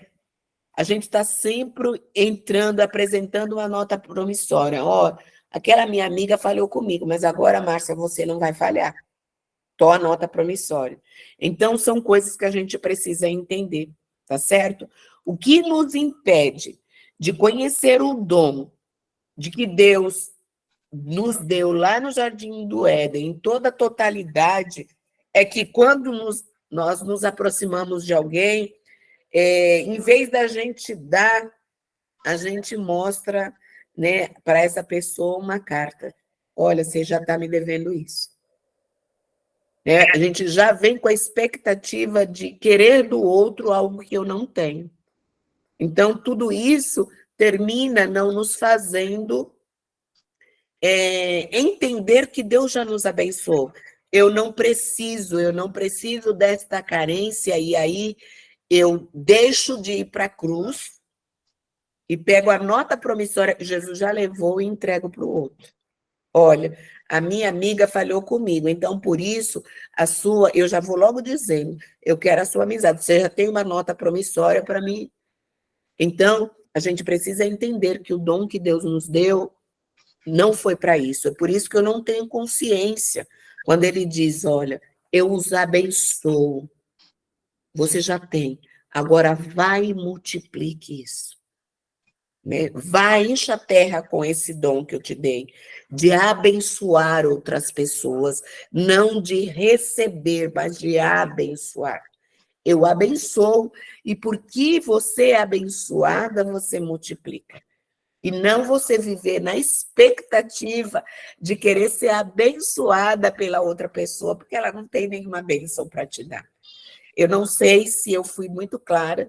A gente está sempre entrando, apresentando uma nota promissória. Ó, aquela minha amiga falhou comigo, mas agora, Márcia, você não vai falhar. Tô a nota promissória. Então, são coisas que a gente precisa entender, tá certo? O que nos impede de conhecer o dom de que Deus nos deu lá no Jardim do Éden, em toda a totalidade, é que quando nós nos aproximamos de alguém, em vez da gente dar, a gente mostra, né, para essa pessoa uma carta. Olha, você já está me devendo isso. A gente já vem com a expectativa de querer do outro algo que eu não tenho. Então, tudo isso termina não nos fazendo entender que Deus já nos abençoou. Eu não preciso desta carência, e aí eu deixo de ir para a cruz e pego a nota promissória que Jesus já levou e entrego para o outro. Olha, a minha amiga falhou comigo, então, por isso, eu já vou logo dizendo, eu quero a sua amizade, você já tem uma nota promissória para mim. Então, a gente precisa entender que o dom que Deus nos deu não foi para isso, é por isso que eu não tenho consciência, quando ele diz, olha, eu os abençoo, você já tem, agora vai e multiplique isso. Né? Vai, enche a terra com esse dom que eu te dei, de abençoar outras pessoas, não de receber, mas de abençoar. Eu abençoo, e porque você é abençoada, você multiplica. E não você viver na expectativa de querer ser abençoada pela outra pessoa, porque ela não tem nenhuma bênção para te dar. Eu não sei se eu fui muito clara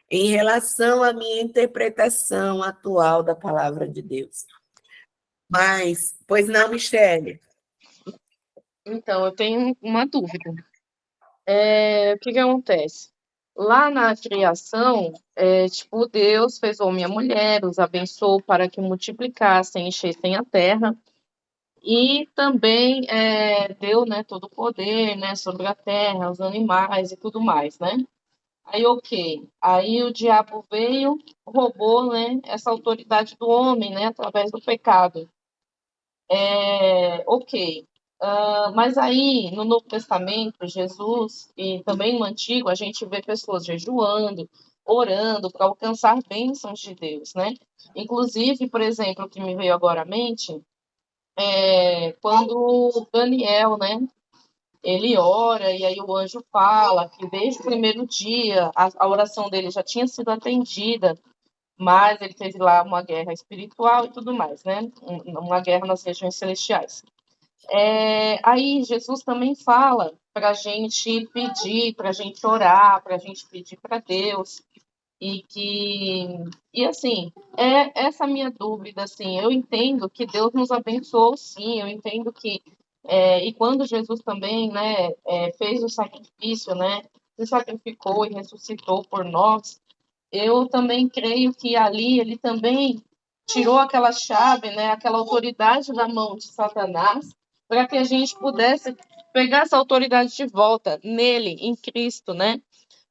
em relação à minha interpretação atual da palavra de Deus. Mas, pois não, Michele? Então, eu tenho uma dúvida. O que acontece? Lá na criação, tipo, Deus fez homem e a mulher, os abençoou para que multiplicassem, enchessem a terra, e também deu, né, todo o poder, né, sobre a terra, os animais e tudo mais, né? Aí, ok. Aí o diabo veio, roubou, né, essa autoridade do homem, né, através do pecado. Ok. Mas aí, no Novo Testamento, Jesus, e também no Antigo, a gente vê pessoas jejuando, orando para alcançar bênçãos de Deus, né? Inclusive, por exemplo, o que me veio agora à mente quando Daniel, né? Ele ora e aí o anjo fala que desde o primeiro dia a oração dele já tinha sido atendida, mas ele teve lá uma guerra espiritual e tudo mais, né? Uma guerra nas regiões celestiais. Aí Jesus também fala para a gente pedir, para a gente orar, para a gente pedir para Deus e assim essa minha dúvida, assim, eu entendo que Deus nos abençoou, sim, eu entendo que e quando Jesus também, né, fez o sacrifício, né, se sacrificou e ressuscitou por nós, eu também creio que ali ele também tirou aquela chave, né, aquela autoridade da mão de Satanás, para que a gente pudesse pegar essa autoridade de volta nele, em Cristo, né?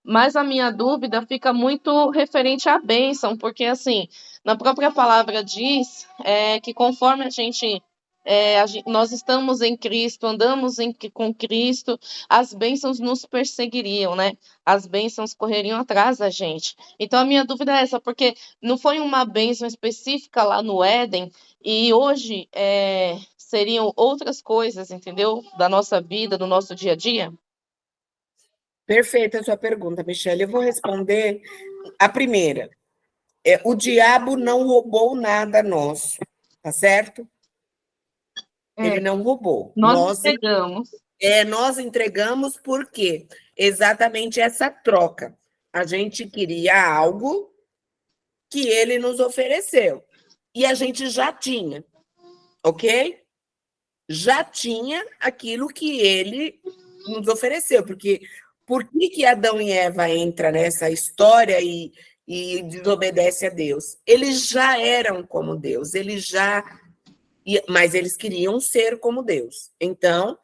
Mas a minha dúvida fica muito referente à bênção, porque assim, na própria palavra diz que conforme nós estamos em Cristo, andamos com Cristo, as bênçãos nos perseguiriam, né? As bênçãos correriam atrás da gente. Então a minha dúvida é essa, porque não foi uma bênção específica lá no Éden, e hoje seriam outras coisas, entendeu? Da nossa vida, do nosso dia a dia? Perfeita a sua pergunta, Michelle. Eu vou responder a primeira. O diabo não roubou nada nosso, tá certo? É, Ele não roubou. nós entregamos. Nós entregamos por quê? Exatamente essa troca. A gente queria algo que ele nos ofereceu. E a gente já tinha, ok? Já tinha aquilo que ele nos ofereceu. Porque por que Adão e Eva entram nessa história e desobedece a Deus? Eles já eram como Deus, mas eles queriam ser como Deus. Então,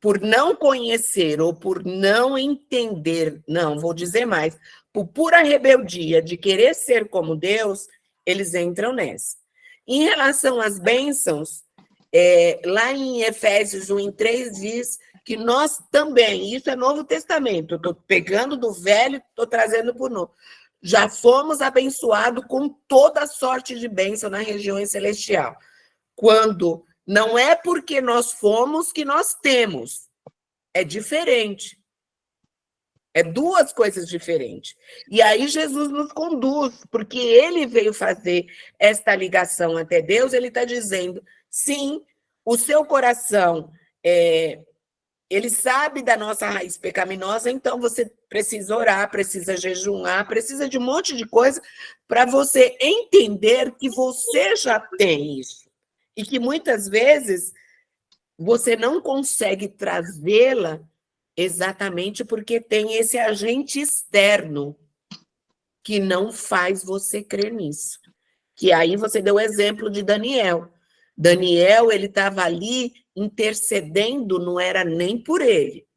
por não conhecer ou por não entender, não, vou dizer mais, por pura rebeldia de querer ser como Deus, eles entram nessa. Em relação às bênçãos, lá em Efésios 1:3 diz que nós também, isso é Novo Testamento, eu estou pegando do velho, estou trazendo para o novo, já fomos abençoados com toda sorte de bênção na região celestial. Quando não é porque nós fomos que nós temos, é diferente. É duas coisas diferentes. E aí Jesus nos conduz, porque ele veio fazer esta ligação até Deus, ele está dizendo, sim, o seu coração, ele sabe da nossa raiz pecaminosa, então você precisa orar, precisa jejuar, precisa de um monte de coisa para você entender que você já tem isso. E que muitas vezes você não consegue trazê-la exatamente porque tem esse agente externo que não faz você crer nisso. Que aí você deu o exemplo de Daniel. Daniel, ele estava ali intercedendo, não era nem por ele.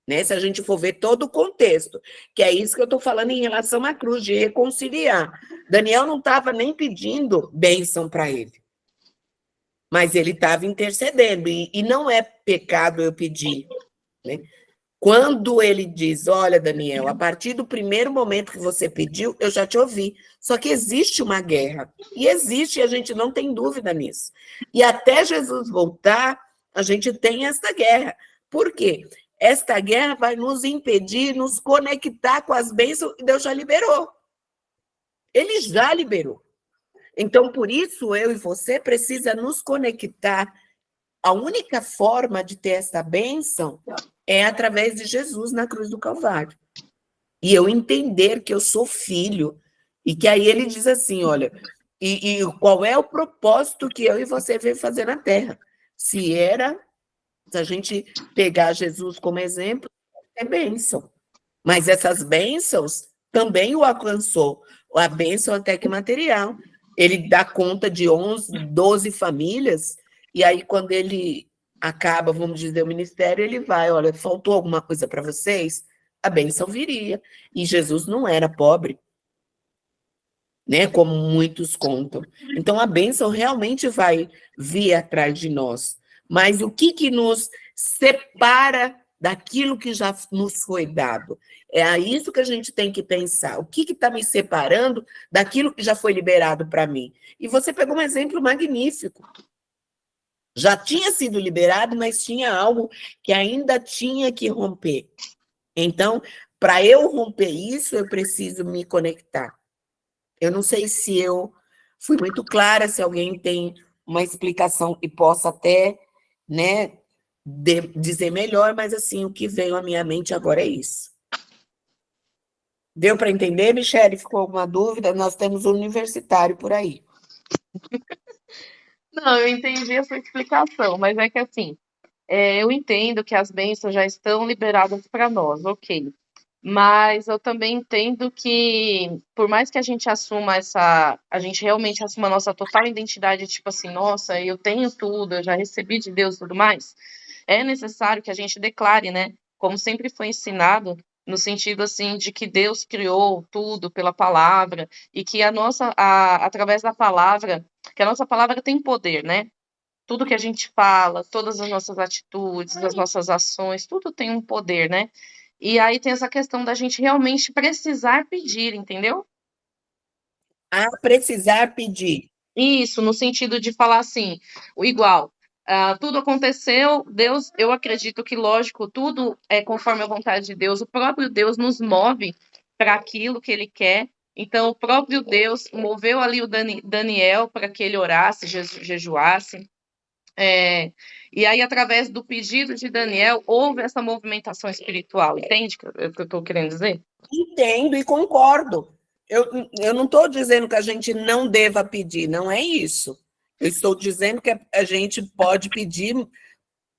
Né? Se a gente for ver todo o contexto, que é isso que eu estou falando em relação à cruz, de reconciliar. Daniel não estava nem pedindo bênção para ele, mas ele estava intercedendo, e não é pecado eu pedir, né? Quando ele diz, olha, Daniel, a partir do primeiro momento que você pediu, eu já te ouvi. Só que existe uma guerra. E existe, e a gente não tem dúvida nisso. E até Jesus voltar, a gente tem esta guerra. Por quê? Esta guerra vai nos impedir, nos conectar com as bênçãos que Deus já liberou. Ele já liberou. Então, por isso, eu e você precisa nos conectar. A única forma de ter essa bênção é através de Jesus na cruz do Calvário. E eu entender que eu sou filho. E que aí ele diz assim, olha, e qual é o propósito que eu e você veio fazer na Terra? Se era Se a gente pegar Jesus como exemplo, é bênção. Mas essas bênçãos também o alcançou. A bênção até que material. Ele dá conta de 11, 12 famílias, e aí quando ele acaba, vamos dizer, o ministério, ele vai, olha, faltou alguma coisa para vocês? A bênção viria. E Jesus não era pobre, né, como muitos contam. Então a bênção realmente vai vir atrás de nós. Mas o que nos separa daquilo que já nos foi dado? É a isso que a gente tem que pensar. O que está me separando daquilo que já foi liberado para mim? E você pegou um exemplo magnífico. Já tinha sido liberado, mas tinha algo que ainda tinha que romper. Então, para eu romper isso, eu preciso me conectar. Eu não sei se eu fui muito clara, se alguém tem uma explicação que possa até, né, dizer melhor, mas assim, o que veio à minha mente agora é isso. Deu para entender, Michele? Ficou alguma dúvida? Nós temos um universitário por aí. Não, eu entendi a sua explicação, mas é que assim, eu entendo que as bênçãos já estão liberadas para nós, ok. Mas eu também entendo que, por mais que a gente assuma a gente realmente assuma a nossa total identidade, tipo assim, nossa, eu tenho tudo, eu já recebi de Deus e tudo mais, é necessário que a gente declare, né? Como sempre foi ensinado, no sentido assim de que Deus criou tudo pela palavra e que através da palavra, que a nossa palavra tem poder, né? Tudo que a gente fala, todas as nossas atitudes, as nossas ações, tudo tem um poder, né? E aí tem essa questão da gente realmente precisar pedir, entendeu? A precisar pedir. Isso, no sentido de falar assim, o igual, tudo aconteceu, Deus, eu acredito que, lógico, tudo é conforme a vontade de Deus, o próprio Deus nos move para aquilo que ele quer. Então, o próprio Deus moveu ali o Daniel para que ele orasse, jejuasse. E aí, através do pedido de Daniel, houve essa movimentação espiritual. Entende o que eu estou querendo dizer? Entendo e concordo. Eu não estou dizendo que a gente não deva pedir, não é isso. Eu estou dizendo que a gente pode pedir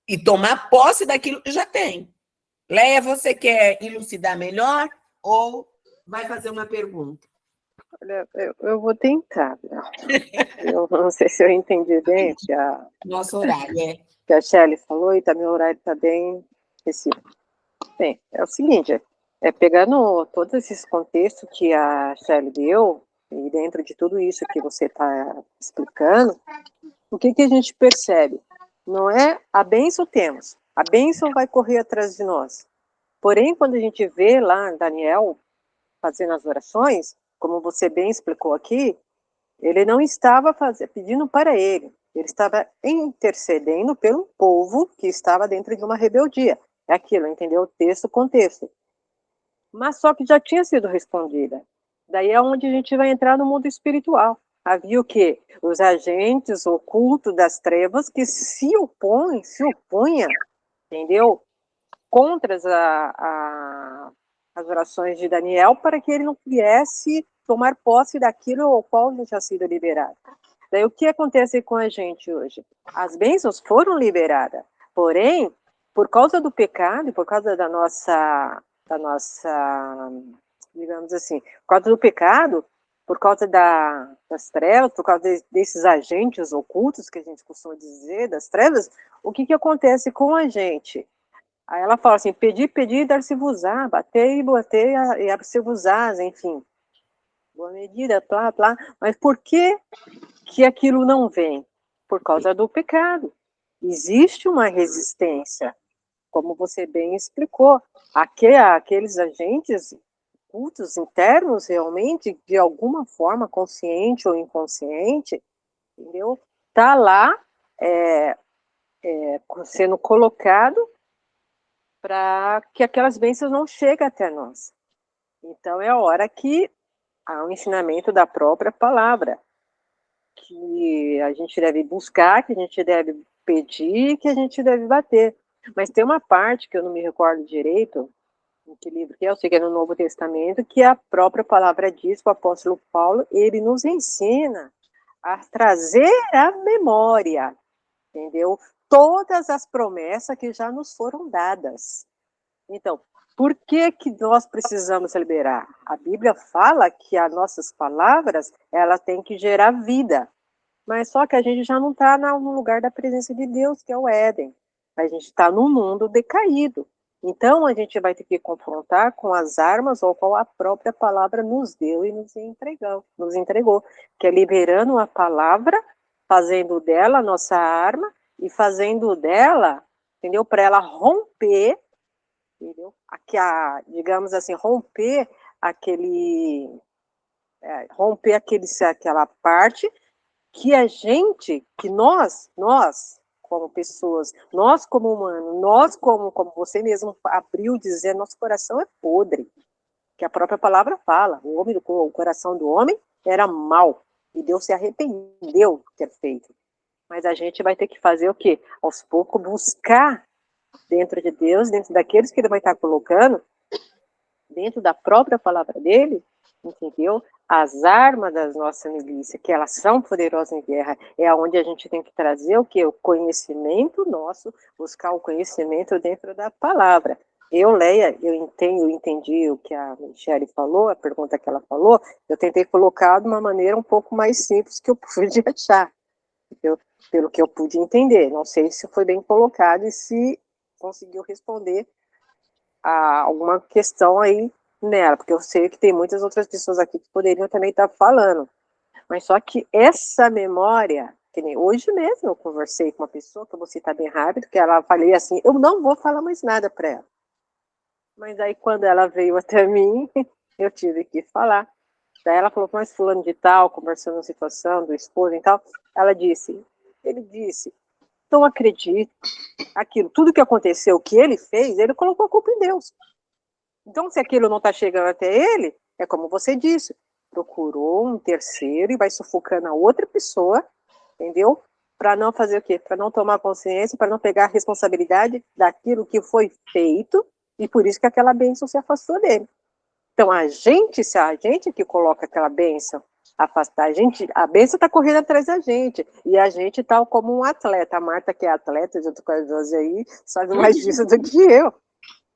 e tomar posse daquilo que já tem. Leia, você quer elucidar melhor ou vai fazer uma pergunta? Olha, eu vou tentar. Eu não sei se eu entendi bem o que Nosso horário, que a Shelley falou, e também o horário está bem específico. Bem, é o seguinte, pegando todos esses contextos que a Shelley deu, e dentro de tudo isso que você está explicando, o que a gente percebe? Não é a bênção temos, a bênção vai correr atrás de nós. Porém, quando a gente vê lá Daniel fazendo as orações, como você bem explicou aqui, ele não estava pedindo para ele estava intercedendo pelo povo que estava dentro de uma rebeldia. É aquilo, entendeu? Texto, contexto. Mas só que já tinha sido respondida. Daí é onde a gente vai entrar no mundo espiritual. Havia o quê? Os agentes ocultos das trevas que se opunha, entendeu? Contra as orações de Daniel para que ele não viesse tomar posse daquilo ao qual já tinha sido liberado. Daí o que acontece com a gente hoje? As bênçãos foram liberadas, porém, por causa do pecado, por causa da nossa, digamos assim, por causa do pecado, por causa das trevas, por causa desses agentes ocultos que a gente costuma dizer, das trevas, o que acontece com a gente? Aí ela fala assim, pedir, dar-se-vos-á, bater e abre-se-vos-ás, enfim. Boa medida, plá, plá. Mas por que aquilo não vem? Por causa do pecado. Existe uma resistência, como você bem explicou. Aqueles agentes cultos internos, realmente, de alguma forma, consciente ou inconsciente, entendeu? Tá lá sendo colocado para que aquelas bênçãos não cheguem até nós. Então, é a hora que há um ensinamento da própria palavra, que a gente deve buscar, que a gente deve pedir, que a gente deve bater. Mas tem uma parte que eu não me recordo direito, em que livro que é, eu sei que é no Novo Testamento, que a própria palavra diz, o apóstolo Paulo, ele nos ensina a trazer à memória, entendeu? Todas as promessas que já nos foram dadas. Então, por que nós precisamos liberar? A Bíblia fala que as nossas palavras, ela tem que gerar vida. Mas só que a gente já não está no lugar da presença de Deus, que é o Éden. A gente está num mundo decaído. Então, a gente vai ter que confrontar com as armas ou com a própria palavra nos deu e nos entregou, que é liberando a palavra, fazendo dela a nossa arma e fazendo dela, entendeu? Para ela romper, entendeu? Digamos assim, romper aquela parte que nós, como pessoas, nós como humanos, nós como você mesmo abriu dizendo, nosso coração é podre, que a própria palavra fala, o coração do homem era mau, e Deus se arrependeu de ter feito. Mas a gente vai ter que fazer o quê? Aos poucos buscar dentro de Deus, dentro daqueles que ele vai estar colocando, dentro da própria palavra dele, entendeu? As armas das nossas milícias, que elas são poderosas em guerra, é onde a gente tem que trazer o quê? O conhecimento nosso, buscar o conhecimento dentro da palavra. Leia, eu entendi o que a Michele falou, a pergunta que ela falou, eu tentei colocar de uma maneira um pouco mais simples que eu pude achar, entendeu? Pelo que eu pude entender. Não sei se foi bem colocado e se conseguiu responder a alguma questão aí nela, porque eu sei que tem muitas outras pessoas aqui que poderiam também estar falando, mas só que essa memória, que nem hoje mesmo eu conversei com uma pessoa, que eu vou citar bem rápido, que ela falei assim, eu não vou falar mais nada para ela, mas aí quando ela veio até mim, eu tive que falar, daí ela falou, mas fulano de tal, conversando a situação do esposo e tal, ele disse, não acredito, tudo que aconteceu, que ele fez, ele colocou a culpa em Deus. Então, se aquilo não está chegando até ele, é como você disse, procurou um terceiro e vai sufocando a outra pessoa, entendeu? Para não fazer o quê? Para não tomar consciência, para não pegar a responsabilidade daquilo que foi feito, e por isso que aquela bênção se afastou dele. Então, se a gente que coloca aquela bênção, afastar a bênção está correndo atrás da gente, e a gente está como um atleta. A Marta, que é atleta, junto com as duas aí, sabe mais disso do que eu.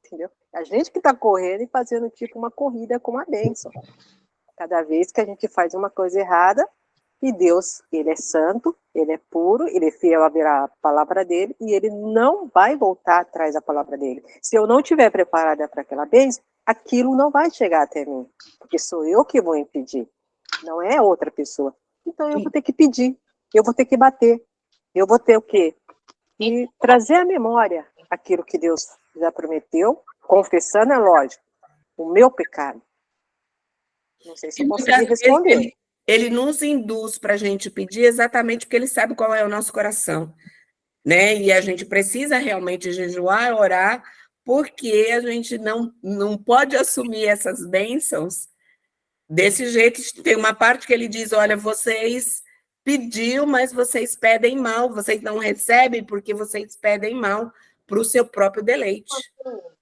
Entendeu? A gente que está correndo e fazendo tipo uma corrida com a bênção. Cada vez que a gente faz uma coisa errada, e Deus, ele é santo, ele é puro, ele é fiel à palavra dele, e ele não vai voltar atrás da palavra dele. Se eu não estiver preparada para aquela bênção, aquilo não vai chegar até mim, porque sou eu que vou impedir, não é outra pessoa. Então eu vou ter que pedir, eu vou ter que bater, eu vou ter o quê? E trazer à memória aquilo que Deus já prometeu, confessando, é lógico, o meu pecado. Não sei se eu consegui responder. Ele nos induz para a gente pedir exatamente porque ele sabe qual é o nosso coração, né? E a gente precisa realmente jejuar, orar, porque a gente não pode assumir essas bênçãos desse jeito. Tem uma parte que ele diz, olha, vocês pediu, mas vocês pedem mal, vocês não recebem porque vocês pedem mal para o seu próprio deleite.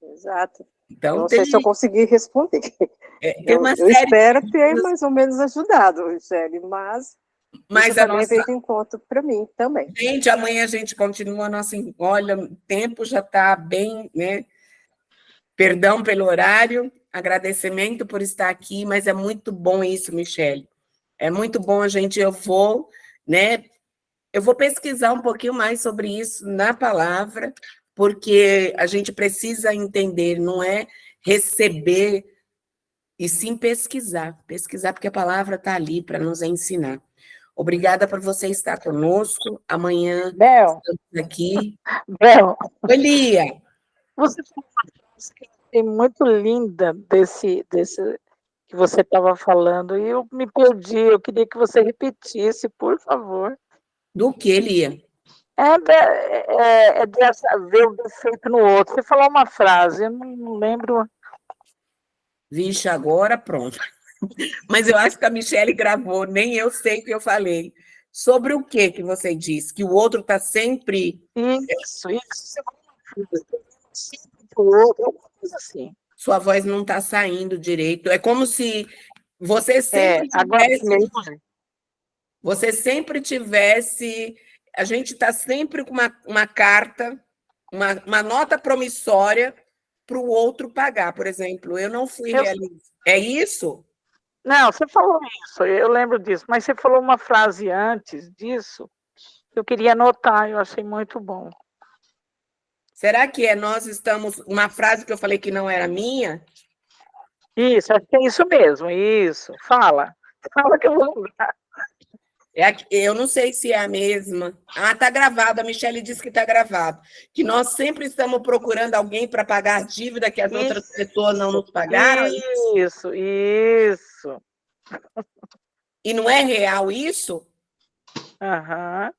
Exato. Então, não sei se eu consegui responder. Eu espero ter mais ou menos ajudado, Michele, mas isso também veio de encontro para mim também. Gente, amanhã a gente continua olha, o tempo já está bem, né? Perdão pelo horário, agradecimento por estar aqui, mas é muito bom isso, Michele. É muito bom eu vou pesquisar um pouquinho mais sobre isso na palavra, porque a gente precisa entender, não é receber, e sim pesquisar, porque a palavra está ali para nos ensinar. Obrigada por você estar conosco, amanhã Bel, estamos aqui. Bel, Oi, Lia. Você falou uma frase que eu achei muito linda desse que você estava falando, e eu me perdi, eu queria que você repetisse, por favor. Do que, Lia? É dessa ver o defeito no outro. Você falou uma frase, eu não lembro. Vixe, agora pronto. Mas eu acho que a Michele gravou, nem eu sei o que eu falei. Sobre o que você disse? Que o outro está sempre... Isso. Sempre o outro, alguma coisa assim. Sua voz não está saindo direito. É como se você sempre tivesse... Você sempre tivesse a gente está sempre com uma carta, uma nota promissória para o outro pagar. Por exemplo, eu não fui realizada. É isso? Não, você falou isso, eu lembro disso, mas você falou uma frase antes disso, que eu queria anotar, eu achei muito bom. Será que nós estamos... Uma frase que eu falei que não era minha? Isso, acho que é isso mesmo, isso. Fala que eu vou lembrar. Eu não sei se é a mesma. Ah, está gravado, a Michelle disse que está gravado. Que nós sempre estamos procurando alguém para pagar a dívida que as outras pessoas não nos pagaram. Isso. E não é real isso?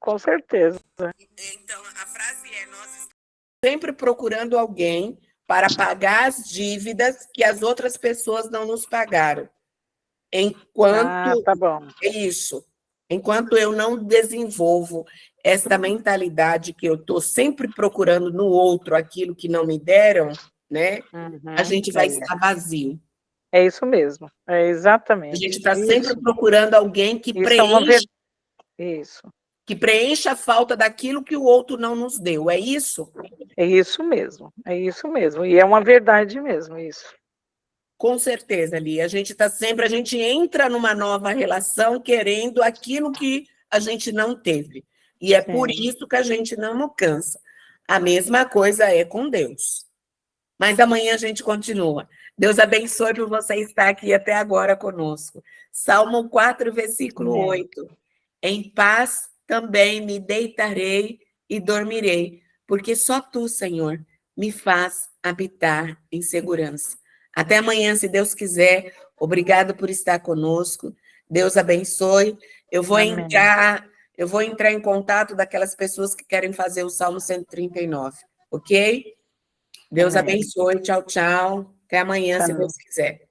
Com certeza. Então, a frase é: nós estamos sempre procurando alguém para pagar as dívidas que as outras pessoas não nos pagaram. Enquanto tá bom. é isso. Enquanto eu não desenvolvo essa mentalidade que eu estou sempre procurando no outro aquilo que não me deram, né? A gente vai estar vazio. É isso mesmo, é exatamente. A gente está sempre procurando alguém que que preencha a falta daquilo que o outro não nos deu. É isso? É isso mesmo. E é uma verdade mesmo isso. Com certeza, Lia. A gente entra numa nova relação querendo aquilo que a gente não teve. E é por isso que a gente não alcança. A mesma coisa é com Deus. Mas amanhã a gente continua. Deus abençoe por você estar aqui até agora conosco. Salmo 4, versículo 8. Em paz também me deitarei e dormirei, porque só tu, Senhor, me faz habitar em segurança. Até amanhã, se Deus quiser. Obrigado por estar conosco. Deus abençoe. Eu vou entrar em contato daquelas pessoas que querem fazer o Salmo 139, ok? Deus abençoe. Tchau, tchau. Até amanhã, se Deus quiser.